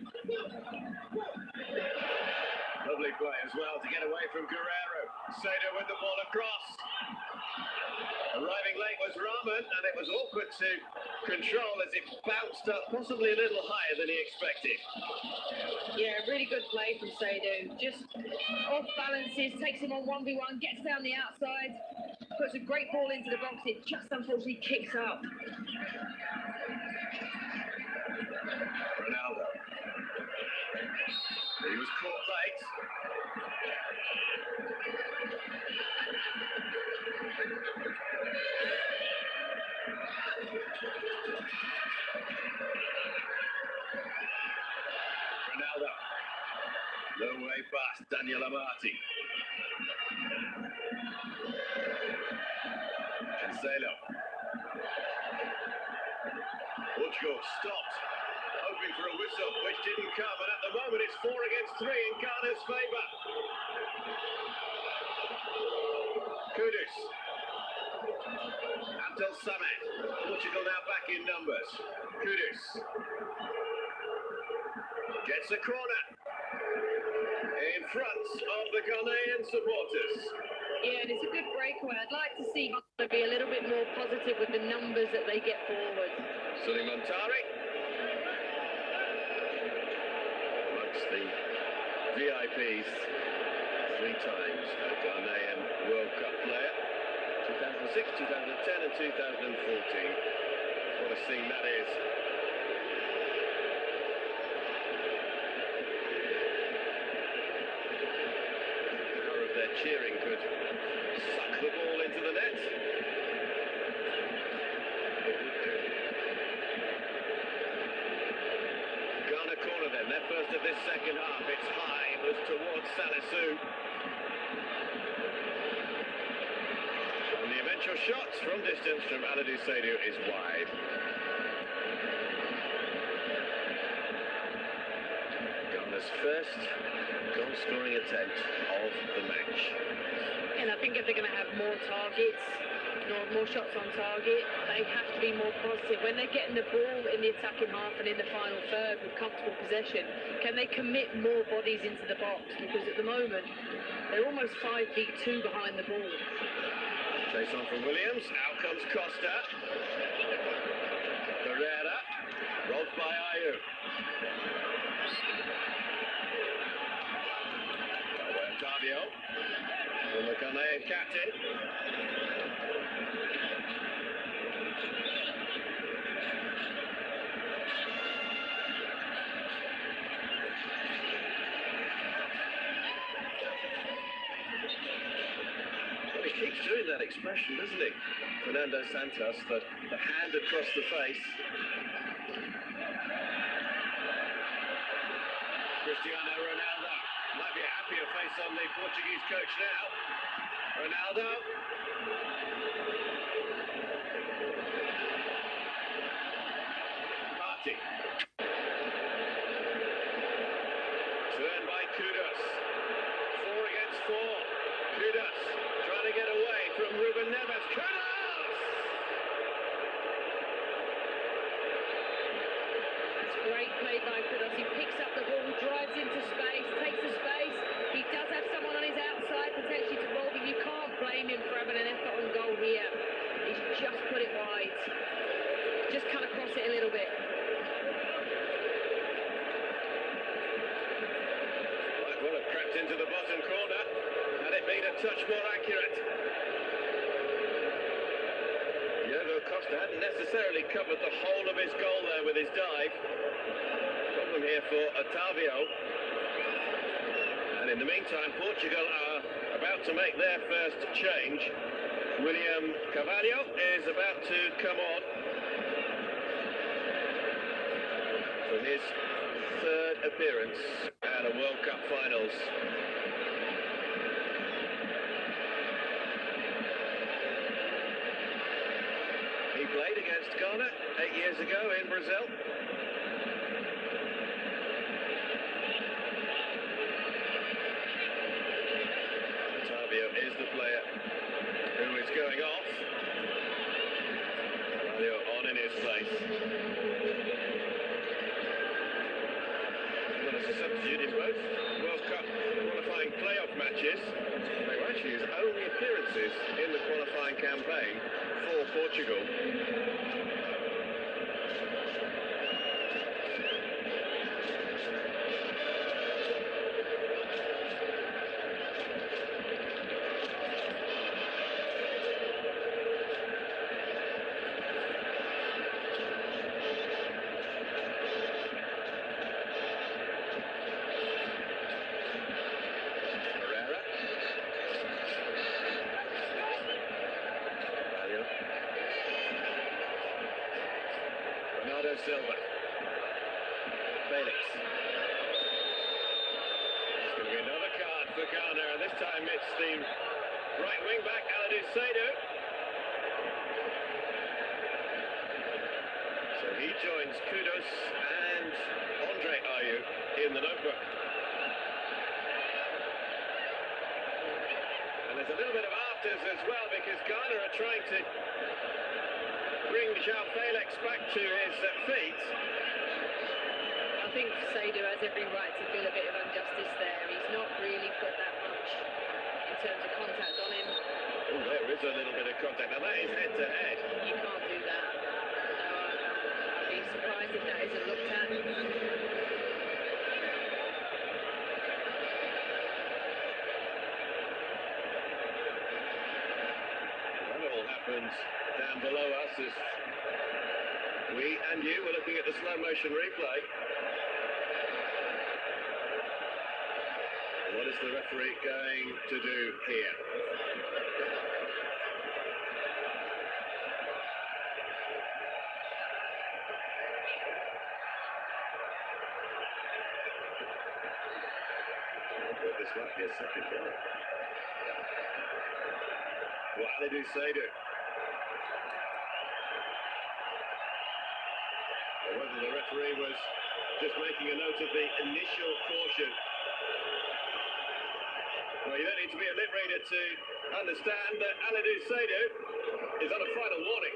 Lovely play as well to get away from Guerrero. Seydou with the ball across. Arriving late was Rahman, and it was awkward to control as it bounced up possibly a little higher than he expected. Yeah, really good play from Seydou. Just off balances, takes him on 1v1, gets down the outside, puts a great ball into the box. It just unfortunately kicks up. Ronaldo. He was caught late. Ronaldo. No way past Daniel Amati. Cancelo. Portugal stopped, hoping for a whistle, which didn't come, and at the moment it's 4 against 3 in Ghana's favour. Kudus. Abdel Samed. Portugal now back in numbers. Kudus. Gets a corner. In front of the Ghanaian supporters. Yeah, and it's a good breakaway. I'd like to see Ghana be a little bit more positive with the numbers that they get forward. Suleiman Tari. Amongst the VIPs, 3 times a Ghanaian World Cup player. 2006, 2010 and 2014. What a scene that is. The power of their cheering could suck the ball into the net. Ghana corner then, their first of this second half. It's high, it was towards Salisu. And the eventual shot from distance from Aladou Seydou is wide. Ghana's first goal-scoring attempt of the match. And I think if they're going to have more targets, more shots on target, they have to be more positive. When they're getting the ball in the attacking half and in the final third with comfortable possession, can they commit more bodies into the box? Because at the moment, they're almost 5v2 behind the ball. Chase on from Williams, out comes Costa. Pereira, rolled by Ayew. Otavio, the Ghanaian captain. Well, he keeps doing that expression, doesn't he? Fernando Santos, the hand across the face. Cristiano Ronaldo might be a happier face on the Portuguese coach now. Ronaldo. Party. Turn by Kudus. 4 against 4. Kudus trying to get away from Ruben Neves. Kudus! Great play by Kudus. He picks up the ball, drives into space, takes the space. He does have someone on his outside potentially to roll, but you can't blame him for having an effort on goal here. He's just put it wide. Just cut across it a little bit. Might well have crept into the bottom corner had it been a touch more accurate. Diogo Costa hadn't necessarily covered the whole of his goal there with his dive. Problem here for Otavio. And in the meantime, Portugal are about to make their first change. William Carvalho is about to come on for his third appearance at a World Cup finals. He played against Ghana 8 years ago in Brazil. Otavio is the player who is going off. Carvalho on in his place. Well, as a substitute in both World Cup qualifying playoff matches, they were actually his only appearances in the qualifying campaign for Portugal. Silva. Felix. There's going to be another card for Ghana, and this time it's the right wing back, Aladou Seydou. So he joins Kudus and Andre Ayew in the notebook. And there's a little bit of afters as well, because Ghana are trying to bring João Felix back to his feet. I think Seydou has every right to feel a bit of injustice there. He's not really put that much in terms of contact on him. Oh, there is a little bit of contact. Now that is head to head. You can't do that. No, I'd be surprised if that isn't looked at. That all happens down below us as we and you were looking at the slow motion replay. What is the referee going to do here? This might be a second goal. Aladou Seydou. Whether the referee was just making a note of the initial caution. Well, you don't need to be a lip reader to understand that Aladou Seydou is on a final warning.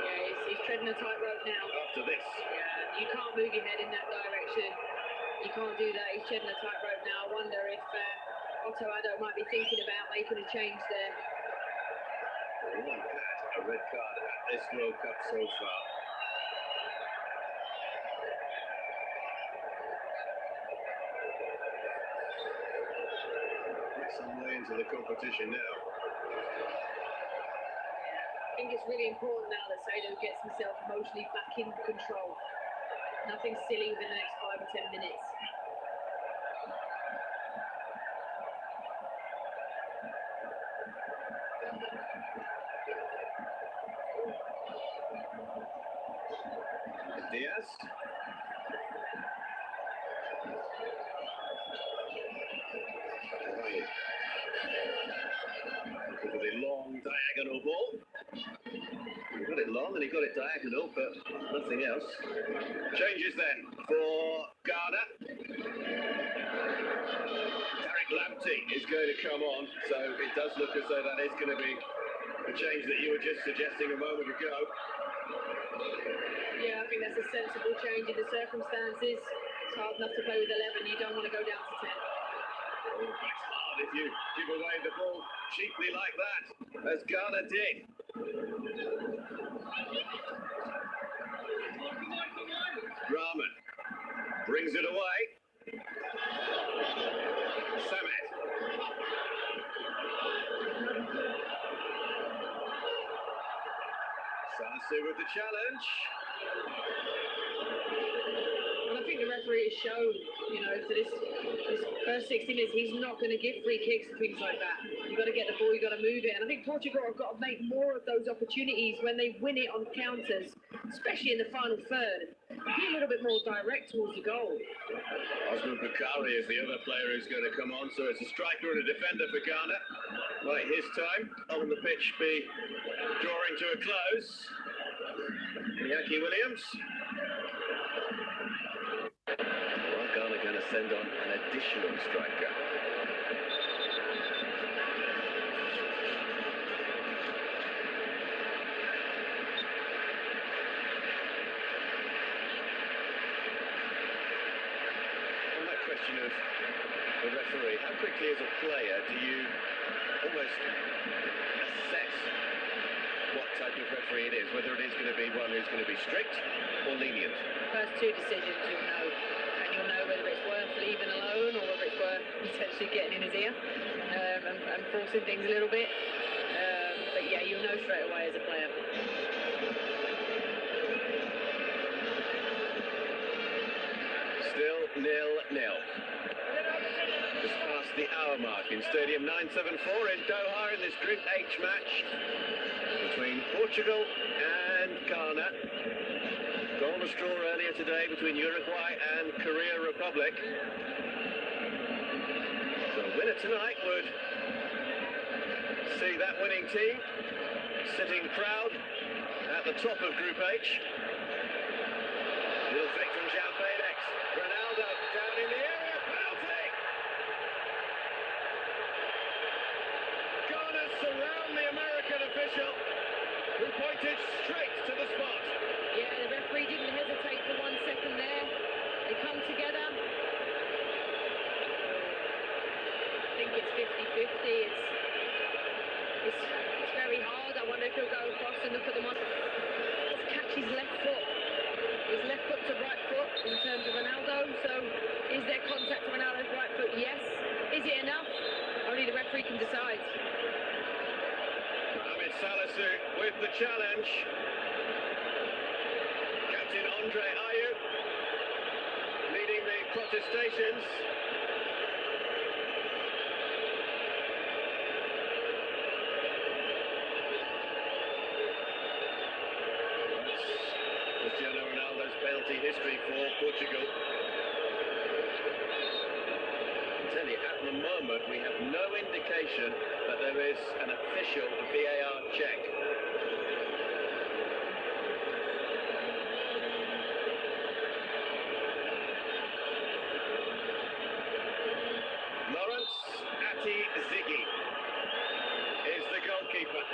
Yeah, he's treading a tightrope now. After this. Yeah, you can't move your head in that direction. You can't do that. He's treading a tightrope now. I wonder if Otto Addo might be thinking about making a change there. Well, one had a red card at this World Cup so far. into the competition now. I think it's really important now that Sado gets himself emotionally back in control. Nothing silly within the next 5 or 10 minutes. Diaz. With a long diagonal ball. He got it long and he got it diagonal, but nothing else. Changes then for Ghana. Tariq Lamptey is going to come on, so it does look as though that is going to be the change that you were just suggesting a moment ago. Yeah, I think that's a sensible change in the circumstances. It's hard enough to play with 11. You don't want to go down to 10. Oh, it's hard if you give away the ball cheaply like that, as Ghana did. Rahman brings it away. Samet. Salisu with the challenge. And I think the referee has shown, for this first 60 minutes, he's not going to give free kicks and things like that. You've got to get the ball, you've got to move it. And I think Portugal have got to make more of those opportunities when they win it on counters, especially in the final third. Be a little bit more direct towards the goal. Osman Bakari is the other player who's going to come on, so it's a striker and a defender for Ghana. Right, his time on the pitch be drawing to a close. Iñaki Williams. Well, Ghana going to send on an additional striker. On that question of the referee, how quickly as a player do you almost assess what type of referee it is, whether it is going to be one who's going to be strict or lenient? First two decisions you'll know. And you'll know whether it's worth leaving alone or whether it's worth potentially getting in his ear and forcing things a little bit. But yeah, you'll know straight away as a player. Still 0-0. Just past the hour mark in Stadium 974 in Doha in this Group H match between Portugal and Ghana. Goal to straw earlier today between Uruguay and Korea Republic. So a winner tonight would see that winning team sitting proud at the top of Group H. Little flick from João Félix. Ronaldo down in the area. Penalty! Ghana surround the American official, who pointed straight to the spot. Yeah, the referee didn't hesitate for 1 second there. They come together. I think it's 50-50. It's very hard. I wonder if he'll go across and look at the one. Let's catch his left foot. His left foot to right foot in terms of Ronaldo. So is there contact to Ronaldo's right foot? Yes. Is it enough? Only the referee can decide. Mohamed Salisu with the challenge. Captain Andre Ayew leading the protestations. Cristiano Ronaldo's penalty history for Portugal. I tell you, at the moment we have no indication that there is an official VAR check. Lawrence Ati Ziggy is the goalkeeper.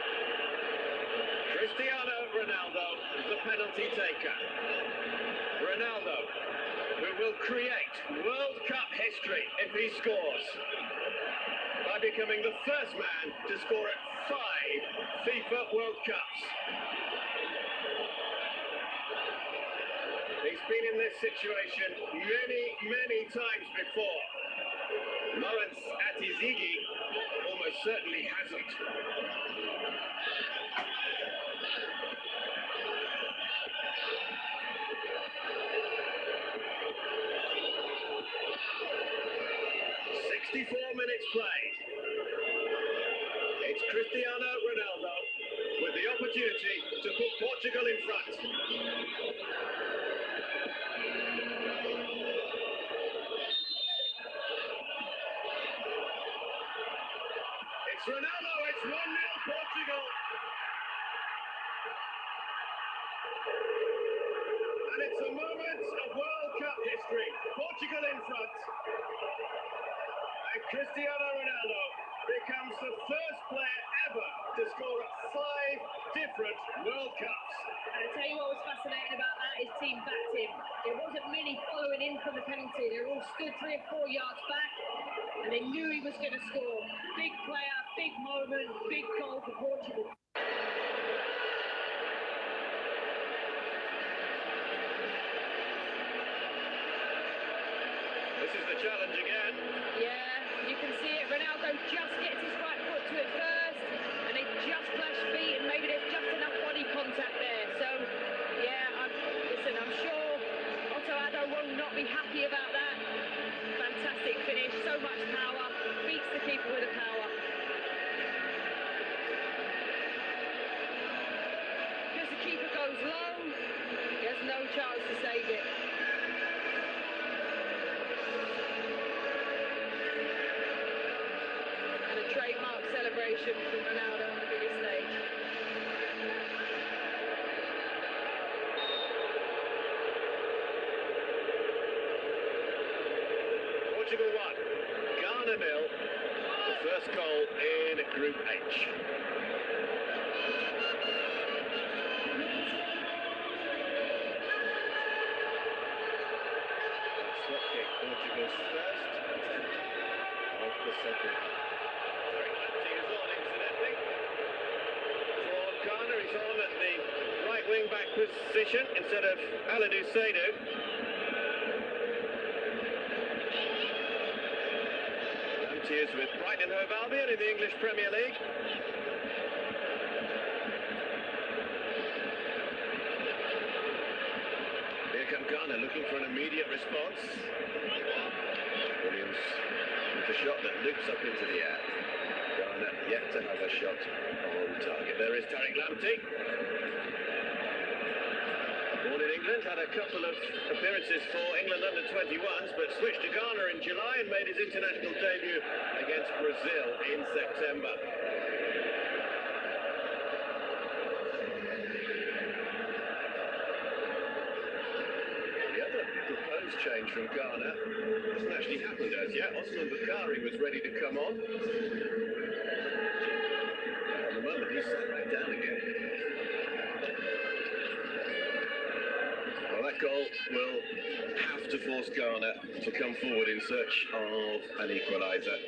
Cristiano Ronaldo is the penalty taker. Ronaldo, who will create World Cup history if he scores, by becoming the first man to score at 5 FIFA World Cups. He's been in this situation many, many times before. Lawrence Atizigi almost certainly hasn't. Minutes played. It's Cristiano Ronaldo with the opportunity to put Portugal in front. It's Ronaldo, it's 1-0 Portugal. And it's a moment of World Cup history. Portugal in front. And Cristiano Ronaldo becomes the first player ever to score at 5 different World Cups. And I tell you what was fascinating about that, his team backed him. There wasn't many following in from the penalty. They were all stood 3 or 4 yards back, and they knew he was going to score. Big player, big moment, big goal for Portugal. This is the challenge again. Yeah, you can see it. Ronaldo just gets his right foot to it first, and they just clash feet, and maybe there's just enough body contact there. So, yeah, I'm sure Otto Addo will not be happy about that. Fantastic finish, so much power, beats the keeper with the power. Because the keeper goes low, he has no chance to save it. Trademark celebration from Ronaldo on the biggest stage. Portugal 1, Ghana 0. The first goal in Group H. Slot kick, Portugal's first attempt of the second half. He's on at the right wing back position instead of Aladou Seydou. Tears with Brighton and Hove Albion in the English Premier League. Here come Ghana looking for an immediate response. Williams with a shot that loops up into the air. Ghana yet to have a shot on target. There is Tariq Lamptey. Born in England, had a couple of appearances for England under-21s, but switched to Ghana in July and made his international debut against Brazil in September. The other proposed change from Ghana hasn't actually happened as yet. Osman Bakari was ready to come on. At the moment, he's sat back down again. Well, that goal will have to force Ghana to come forward in search of an equaliser.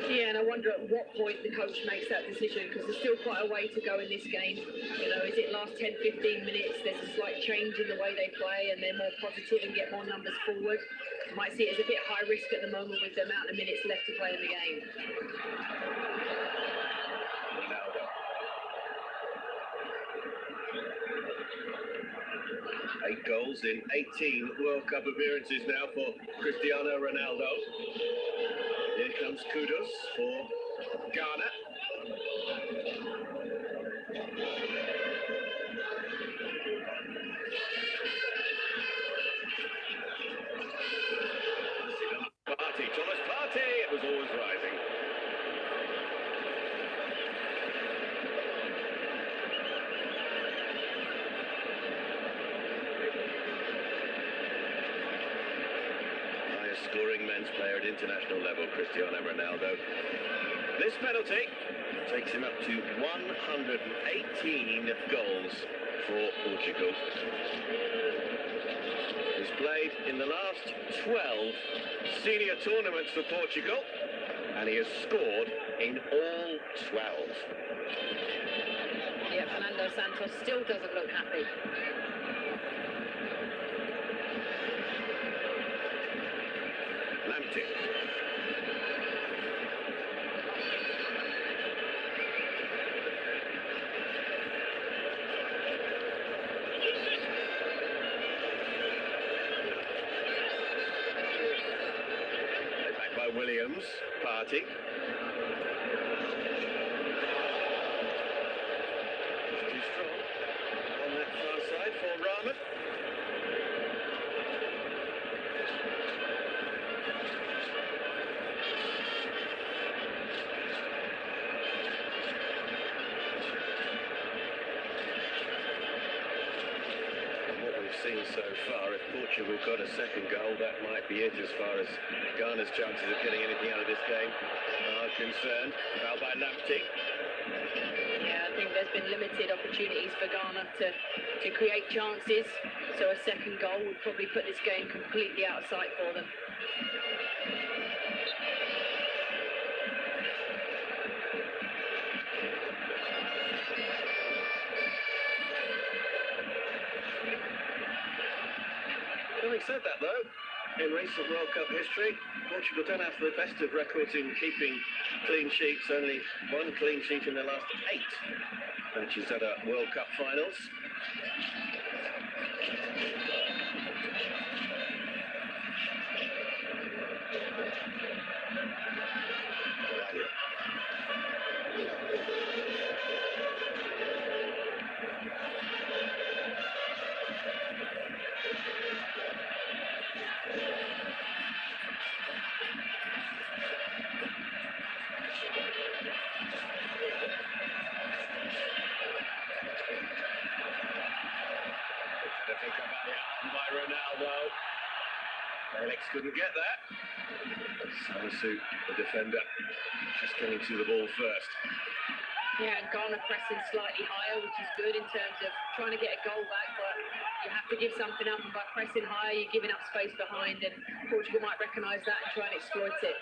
Yeah, and I wonder at what point the coach makes that decision, because there's still quite a way to go in this game. You know, is it last 10, 15 minutes, there's a slight change in the way they play and they're more positive and get more numbers forward? Might see it as a bit high risk at the moment with the amount of minutes left to play in the game. Ronaldo. 8 goals in 18 World Cup appearances now for Cristiano Ronaldo. Here comes Kudus for Ghana. Thomas Partey, it was always rising. Highest scoring men's player at international level, Cristiano Ronaldo. This penalty takes him up to 118 goals for Portugal. He's played in the last 12 senior tournaments for Portugal, and he has scored in all 12. Yeah, Fernando Santos still doesn't look happy. Lamptey. Amati. Too strong on that far side for Rahman. Seen so far, if Portugal got a second goal, that might be it as far as Ghana's chances of getting anything out of this game are concerned. Foul by Lamptey. Yeah, I think there's been limited opportunities for Ghana to create chances, so a second goal would probably put this game completely out of sight for them. Having said that, though, in recent World Cup history, Portugal don't have the best of records in keeping clean sheets. Only one clean sheet in their last 8 matches at a World Cup finals. By Ronaldo. Felix couldn't get that. Salisu, the defender, just getting to the ball first. Yeah, and Ghana pressing slightly higher, which is good in terms of trying to get a goal back, but you have to give something up, and by pressing higher, you're giving up space behind, and Portugal might recognise that and try and exploit it.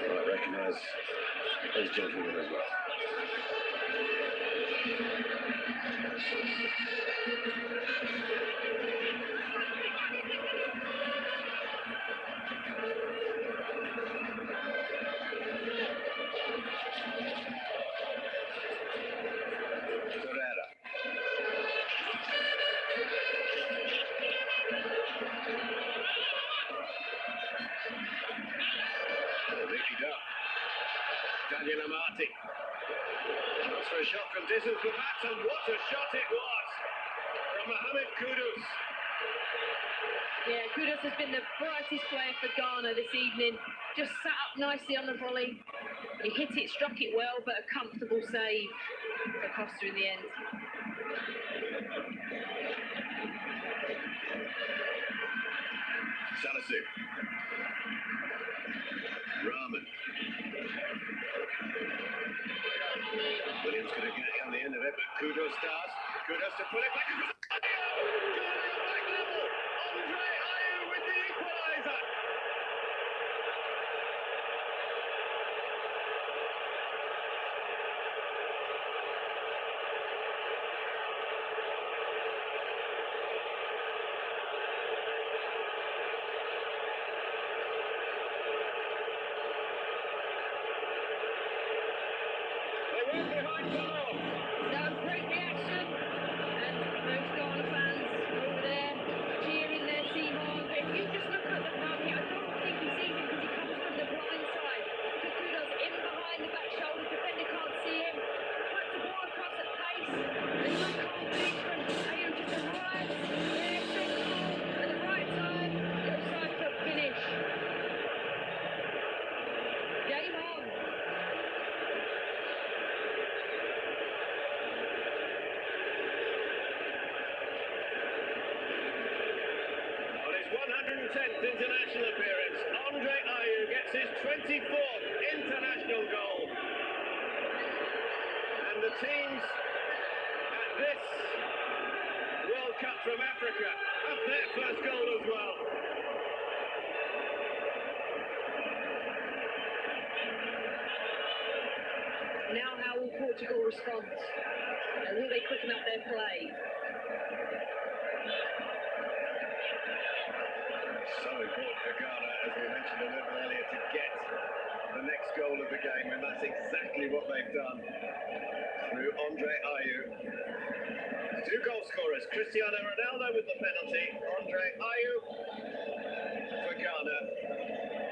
Might recognise those gentlemen as well. Daniel Amati. That's for a shot from distance from that, and what a shot it was from Mohamed Kudus. Yeah, Kudus has been the brightest player for Ghana this evening. Just sat up nicely on the volley. He hit it, struck it well, but a comfortable save for Costa in the end. Salisu. Rahman. Williams going to get on the end of it, but Kudus does. Kudus to put it back. Back level. Andre Ayew with the equaliser. They went behind goal. No, great reaction, and those Ghana fans over there cheering their team on. But if you just look at the market, I don't think he sees him because he comes from the blind side. Kudus in behind the back shoulder, defender can't see him. Back to ball across at pace. The man can't finish from Ayew just arrives there, straight goal at the right time. Left side for finish. Game on. On his 110th international appearance, Andre Ayew gets his 24th international goal. And the teams at this World Cup from Africa have their first goal as well. Now how will Portugal respond? And will they quicken up their play? So important for Ghana, as we mentioned a little earlier, to get the next goal of the game, and that's exactly what they've done through Andre Ayew. 2 goal scorers, Cristiano Ronaldo with the penalty, Andre Ayew for Ghana,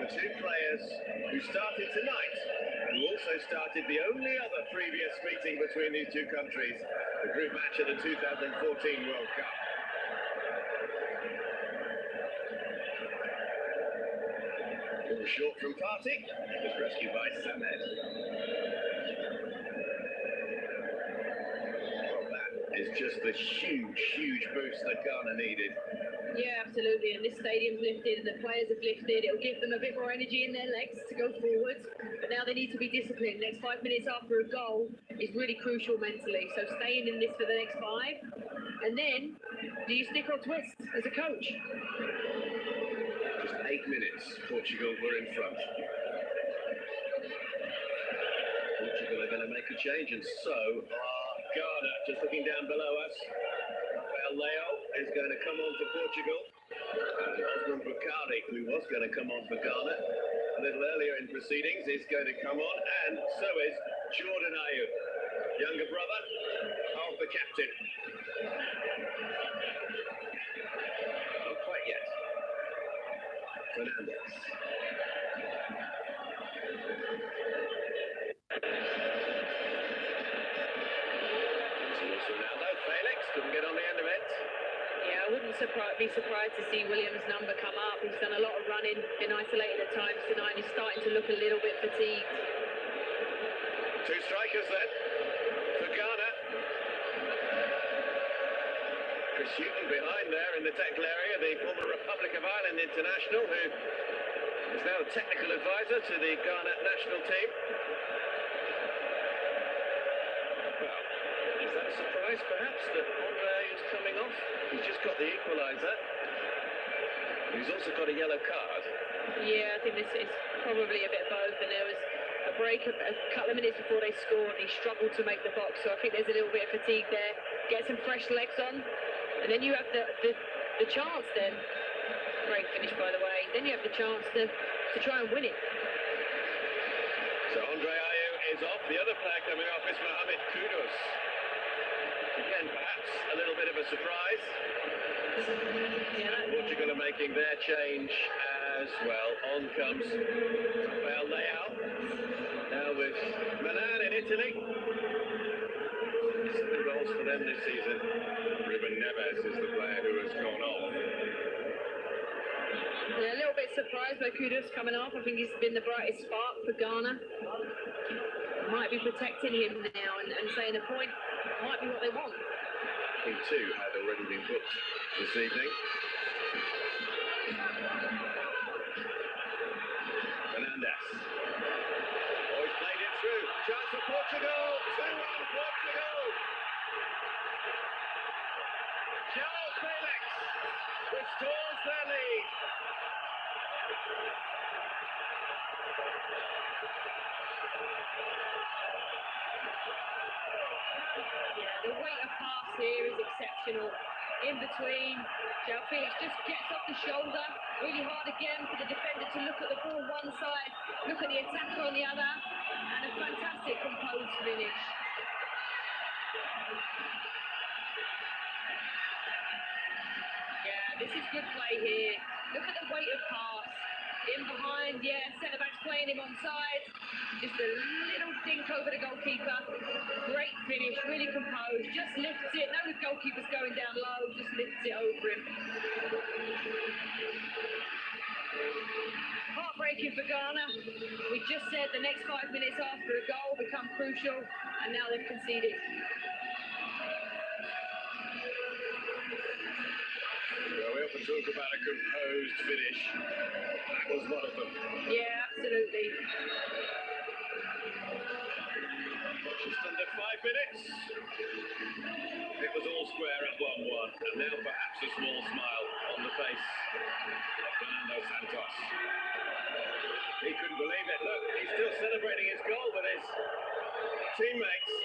the two players who started tonight, who also started the only other previous meeting between these two countries, the group match at the 2014 World Cup. Ball short from Partey, it was rescued by Samed. Well, that is just the huge boost that Ghana needed. Yeah, absolutely. And this stadium's lifted, the players have lifted. It'll give them a bit more energy in their legs to go forward. But now they need to be disciplined. Next 5 minutes after a goal is really crucial mentally. So staying in this for the next 5. And then, do you stick or twist as a coach? Just 8 minutes, Portugal were in front. Portugal are going to make a change, and so are Ghana. Just looking down below us. Leo is going to come on for Portugal, and Osman Bukhari, who was going to come on for Ghana a little earlier in proceedings, is going to come on, and so is Jordan Ayew, younger brother of the captain. Not quite yet. Fernandez. Ronaldo, Felix couldn't get on the end of it. Yeah, I wouldn't be surprised to see Williams' number come up. He's done a lot of running, been isolated at times tonight. He's starting to look a little bit fatigued. Two strikers then for Ghana. Chris Hughton behind there in the tackle area, the former Republic of Ireland international, who is now the technical advisor to the Ghana national team. Is that a surprise, perhaps, that Andre is coming off? He's just got the equaliser. He's also got a yellow card. Yeah, I think this is probably a bit of both. And there was a break a couple of minutes before they scored. He struggled to make the box, so I think there's a little bit of fatigue there. Get some fresh legs on, and then you have the chance then. Great finish, by the way. Then you have the chance to try and win it. So Andre Ayew is off. The other player coming off is Mohamed Kudus. Again, perhaps a little bit of a surprise. Yeah, Portugal are making their change as well. On comes Rafael Leao. Now with Milan in Italy. 7 goals for them this season. Ruben Neves is the player who has gone off. Yeah, a little bit surprised by Kudus coming off. I think he's been the brightest spark for Ghana. Might be protecting him now and saying a point might be what they want. He too had already been booked this evening. Fernandez. Oh, he's played it through. Chance for Portugal. 2-1 Portugal. João Felix restores their lead. The weight of pass here is exceptional. In between, João Felix just gets off the shoulder, really hard again for the defender to look at the ball one side, look at the attacker on the other, and a fantastic composed finish. Yeah, this is good play here. Look at the weight of pass. In behind, yeah, centre-back's playing him on side. Just a little dink over the goalkeeper. Great finish, really composed. Just lifts it. No, the goalkeeper's going down low. Just lifts it over him. Heartbreaking for Ghana. We just said the next 5 minutes after a goal become crucial, and now they've conceded. Well, we often talk about a composed finish. That was one of them. Yeah, absolutely. Just under 5 minutes. It was all square at 1-1, and now perhaps a small smile on the face of Fernando Santos. He couldn't believe it. Look, he's still celebrating his goal with his teammates.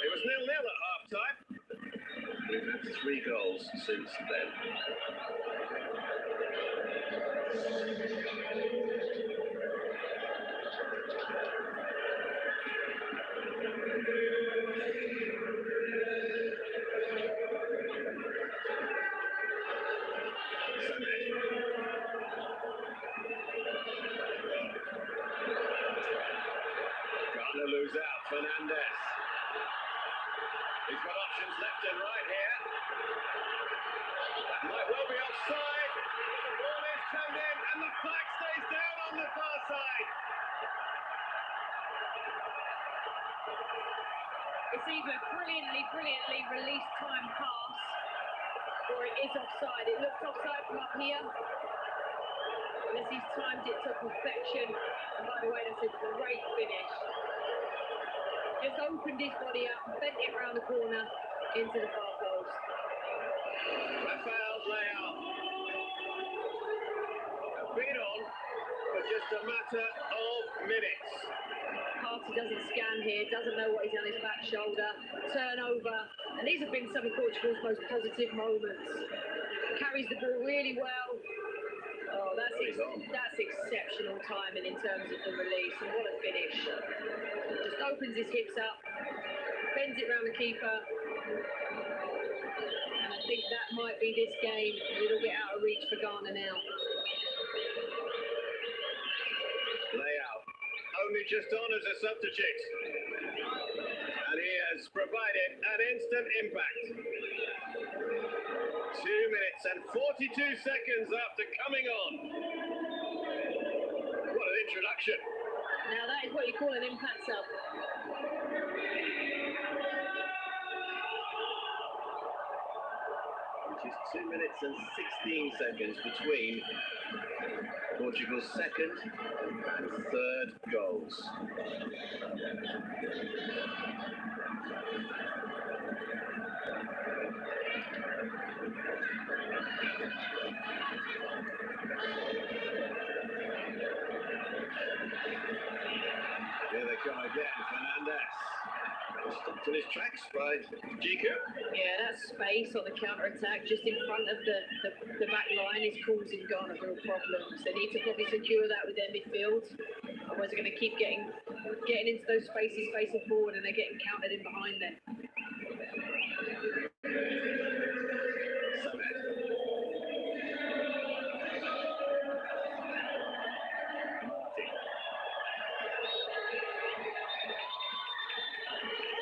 It was 0-0 at half-time. We've had 3 goals since then. Can't lose out, Fernandez. He's got options left and right here. That might well be offside. The ball is turned in and the flag stays down on the far side. It's either brilliantly released time pass, or it is offside. It looks offside from up here. Unless he's timed it to perfection. And by the way, that's a great finish. Just opened his body up, bent it round the corner into the far post. Rafael's layout. A bit on for just a matter of minutes. Party doesn't scan here, doesn't know what he's on his back shoulder. Turnover. And these have been some of Portugal's most positive moments. Carries the ball really well. Oh, that's exceptional timing in terms of the release, and what a finish. Just opens his hips up, bends it round the keeper, and I think that might be this game a little bit out of reach for Ghana now. Layout, only just on as a substitute. And he has provided an instant impact. 2 minutes and 42 seconds after coming on. What an introduction. Now that is what you call an impact sub. Which is 2 minutes and 16 seconds between Portugal's second and third goals. Here they come again, Fernandez. Stopped in his tracks by Jiku. Yeah, that space on the counter-attack just in front of the back line is causing Ghana real problems. They need to probably secure that with their midfield. Otherwise they're going to keep getting into those spaces facing forward and they're getting countered in behind them.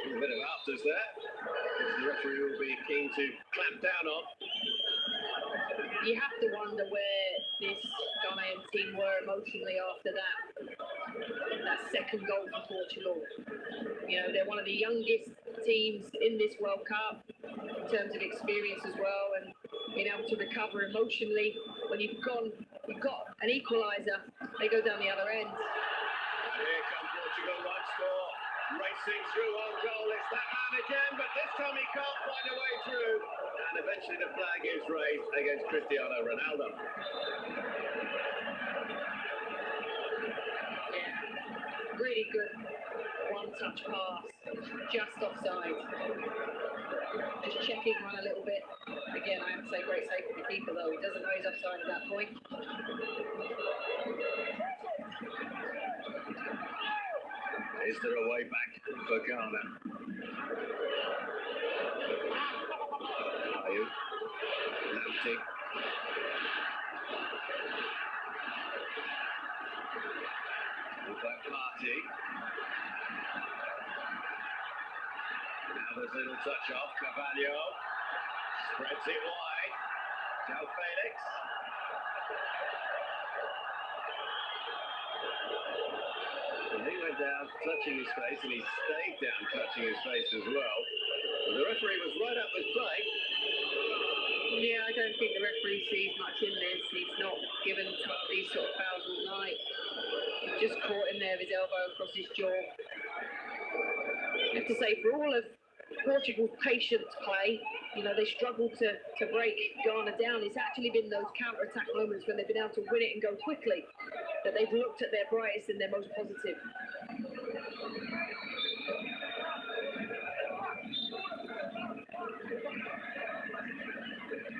A bit of afters there, which the referee will be keen to clamp down on. You have to wonder where this Ghanaian team were emotionally after that second goal for Portugal. You know, they're one of the youngest teams in this World Cup in terms of experience as well, and being able to recover emotionally when you've got an equaliser, they go down the other end. Here come Portugal once more, racing through on goal. It's that man again, but this time he can't find a way through. And eventually the flag is raised against Cristiano Ronaldo. Yeah, really good one-touch pass, just offside. Just checking one a little bit. Again, I have to say great save for the keeper though. He doesn't know he's offside at that point. Is there a way back for Ghana? Ayu, Lamptey. Back party. Now there's a little touch off. Carvalho spreads it wide. João Felix. And he went down touching his face, and he stayed down touching his face as well. But the referee was right up his play. Yeah, I don't think the referee sees much in this. He's not given these sort of fouls all night. Just caught him there with his elbow across his jaw. I have to say, for all of Portugal's patient play, you know, they struggled to break Ghana down. It's actually been those counter-attack moments when they've been able to win it and go quickly that they've looked at their brightest and their most positive.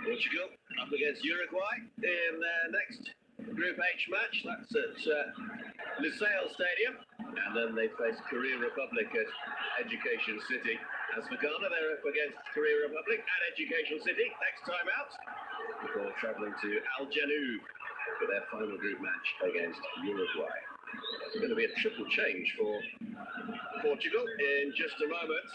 Portugal up against Uruguay in their next Group H match. That's at Lusail Stadium. And then they face Korea Republic at Education City As for Ghana, they're up against Korea Republic and Education City next time out, before travelling to Al Janoub for their final group match against Uruguay. It's going to be a triple change for Portugal in just a moment.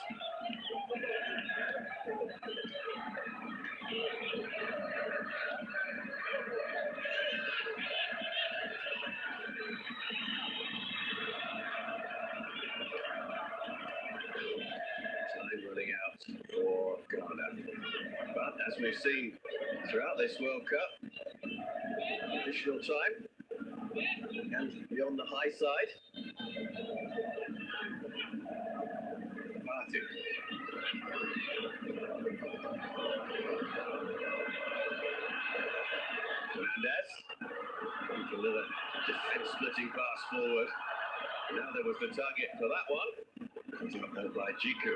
Time running out for Ghana. But as we've seen throughout this World Cup, additional time and beyond the high side. Martin. Fernandez. Another defence-splitting pass forward. Now there was the target for that one. Cutting up there by Jiku.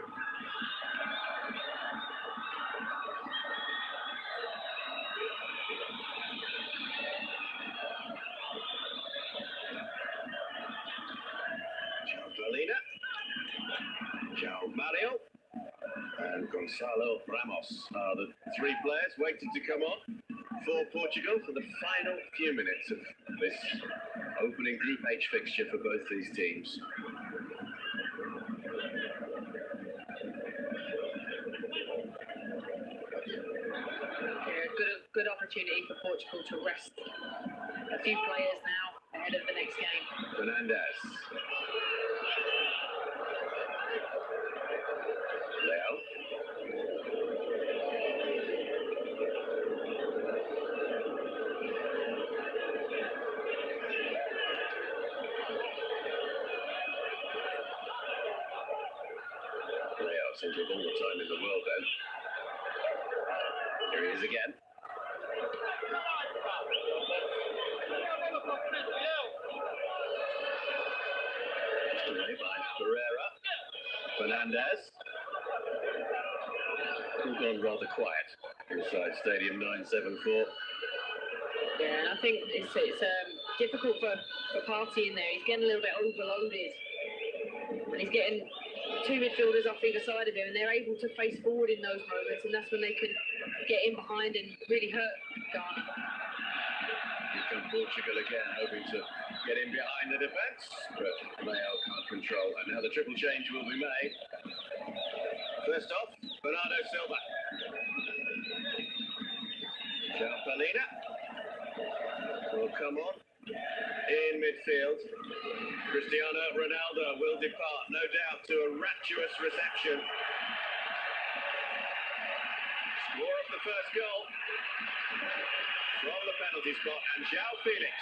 João Mario and Gonçalo Ramos are the three players waiting to come on for Portugal for the final few minutes of this opening Group H fixture for both these teams. Good opportunity for Portugal to rest a few players now ahead of the next game. Fernandez. Leo. Leo seems to have all the time in the world then. Here he is again. Just away by Pereira. Fernandez. All gone rather quiet inside Stadium 974. Yeah, and I think it's difficult for Partey in there. He's getting a little bit overloaded. And he's getting two midfielders off either side of him, and they're able to face forward in those moments, and that's when they can get in behind and really hurt Ghana. Here come Portugal again, hoping to get in behind the defence, but Leo can't control, and now the triple change will be made. First off, Bernardo Silva. João Palhinha will come on in midfield. Cristiano Ronaldo will depart, no doubt, to a rapturous reception. Score of the first goal from the penalty spot, and João Felix,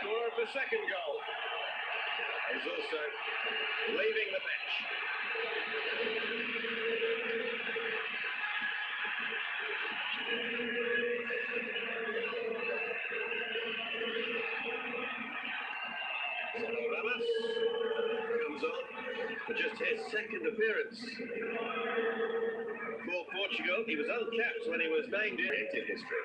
scorer of the second goal, is also leaving the bench. Ramos comes on for just his second appearance for Portugal. He was uncapped when he was named in history.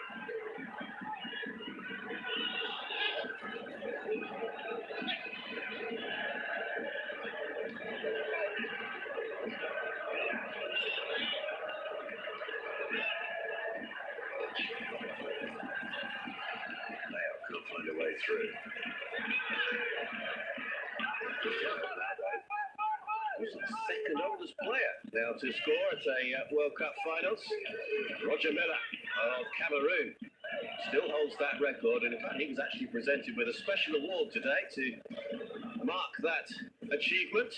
Leo can't find a way through. Who's the second oldest player now to score at a World Cup finals? Roger Milla of Cameroon still holds that record, and in fact he was actually presented with a special award today to mark that achievement.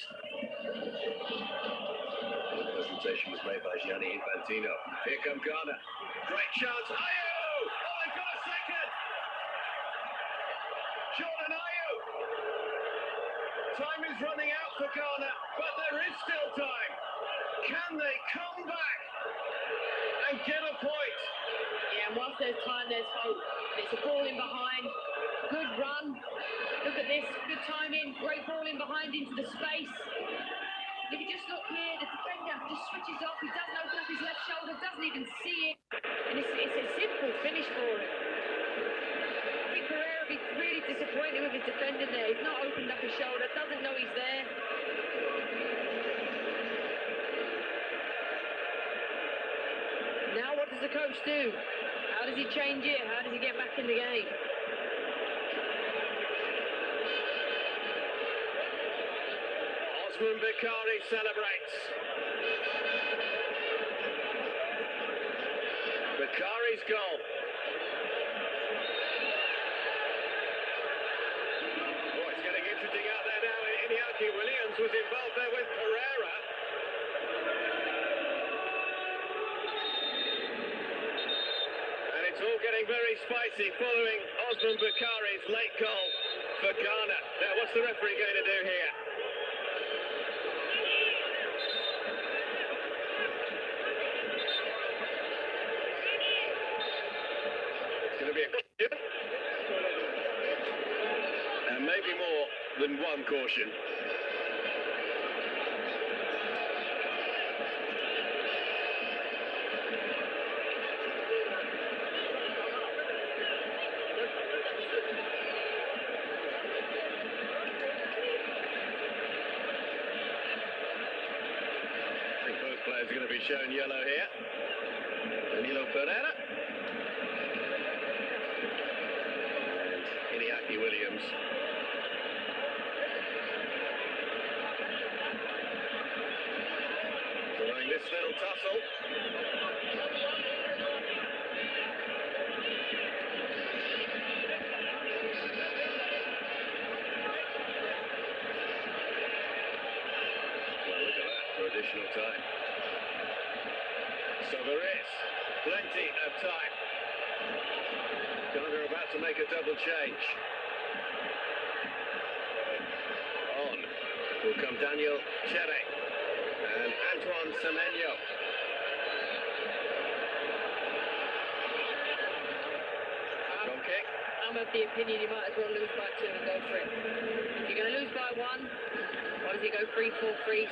The presentation was made by Gianni Infantino. Here come Ghana. Great chance. Ayew! Oh, they've got a second! Jordan Ayew! Time is running out for Ghana, but there is still time. Can they come back and get a point? Yeah, and whilst there's time, there's hope. It's a ball in behind. Good run. Look at this. Good timing. Great ball in behind into the space. If you just look here, the defender just switches off. He doesn't open up his left shoulder, doesn't even see it. And it's a simple finish for him. I think Pereira will be really disappointed with his defending there. He's not opened up his shoulder, doesn't know he's there. Now what does the coach do? How does he change it? How does he get back in the game? Osman Bakari celebrates. Bakari's goal. Oh, it's getting interesting out there now. Iñaki Williams was involved there with Pereira. And it's all getting very spicy following Osman Bakari's late goal for Ghana. Now, what's the referee going to do here? It's going to be a caution. And maybe more than one caution. I think both players are going to be shown yellow here. Danilo Pereira. And Iñaki Williams. Following this little tussle. Well, look at that for additional time. So there is plenty of time. Ghana are about to make a double change. On will come Daniel Chere and Antoine Semenyo. Goal kick. I'm of the opinion you might as well lose by 2 and go for it. If you're going to lose by 1, why does he go 3-4-3?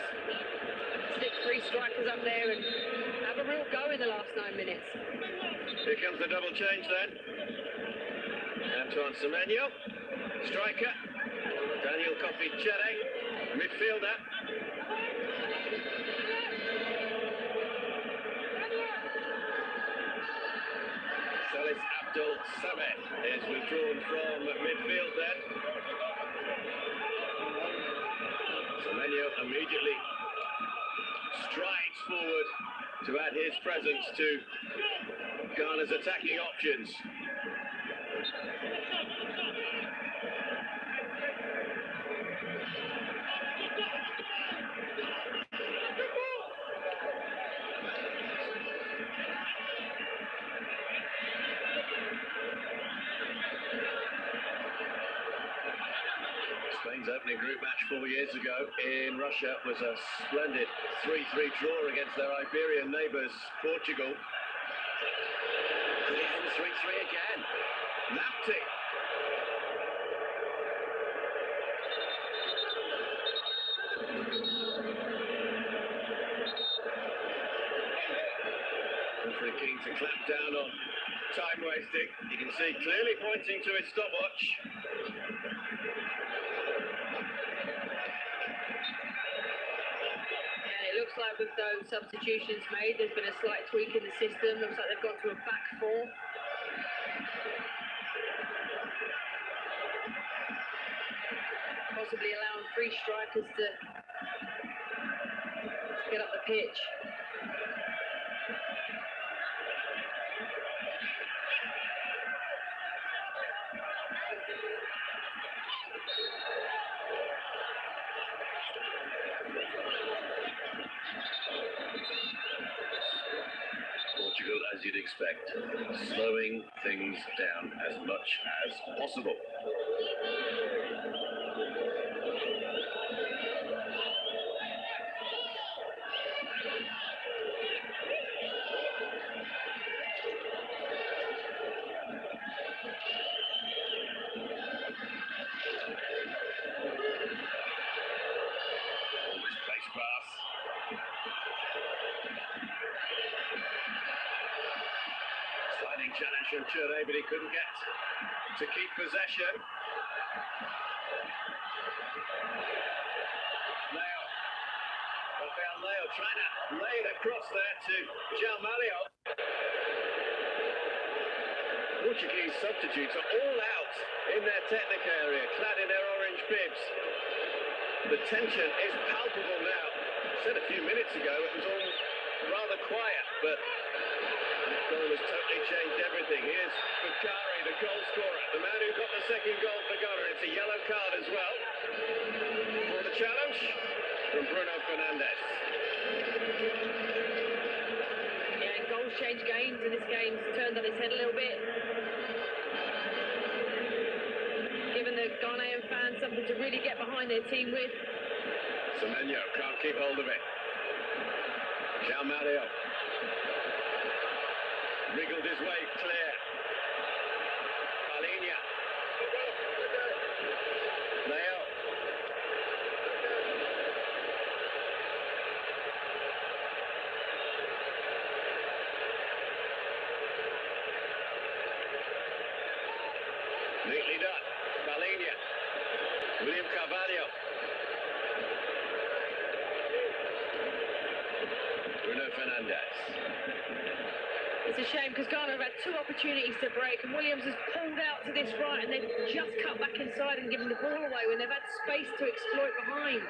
Stick 3 strikers up there and have a real go in the last 9 minutes. Here comes the double change then. Antoine Semenyo, striker. Daniel Chere, midfielder. Salis Abdul Samed is withdrawn from midfield then. Semenyo immediately strides forward to add his presence to Ghana's attacking options. Spain's opening group match 4 years ago in Russia was a splendid 3-3 draw against their Iberian neighbours, Portugal. And 3-3 again. Napti. Referee keen to clamp down on time wasting. You can see clearly pointing to his stopwatch. Looks like with those substitutions made, there's been a slight tweak in the system. Looks like they've gone to a back 4. Possibly allowing 3 strikers to get up the pitch. Portugal, as you'd expect, slowing things down as much as possible. Misplaced pass. Sliding challenge from Chere, but he couldn't get to keep possession. Rafael Leo trying to lay it across there to João Mario. Portuguese substitutes are all out in their technical area, clad in their orange bibs. The tension is palpable now. I said a few minutes ago it was all rather quiet, but that goal has totally changed everything. Here's Bakari, the goal scorer, the man who got the second goal for Ghana. It's a yellow card as well. For the challenge from Bruno Fernandes. Yeah, and goals change games, and this game's turned on its head a little bit. Giving the Ghanaian fans something to really get behind their team with. Semenyo can't keep hold of it. João Mario wriggled his way clear. Palinha. Leo. Neatly done. Palinha. William Carvalho. Bruno Fernandes. It's a shame because Ghana have had two opportunities to break, and Williams has pulled out to this right, and they've just cut back inside and given the ball away when they've had space to exploit behind.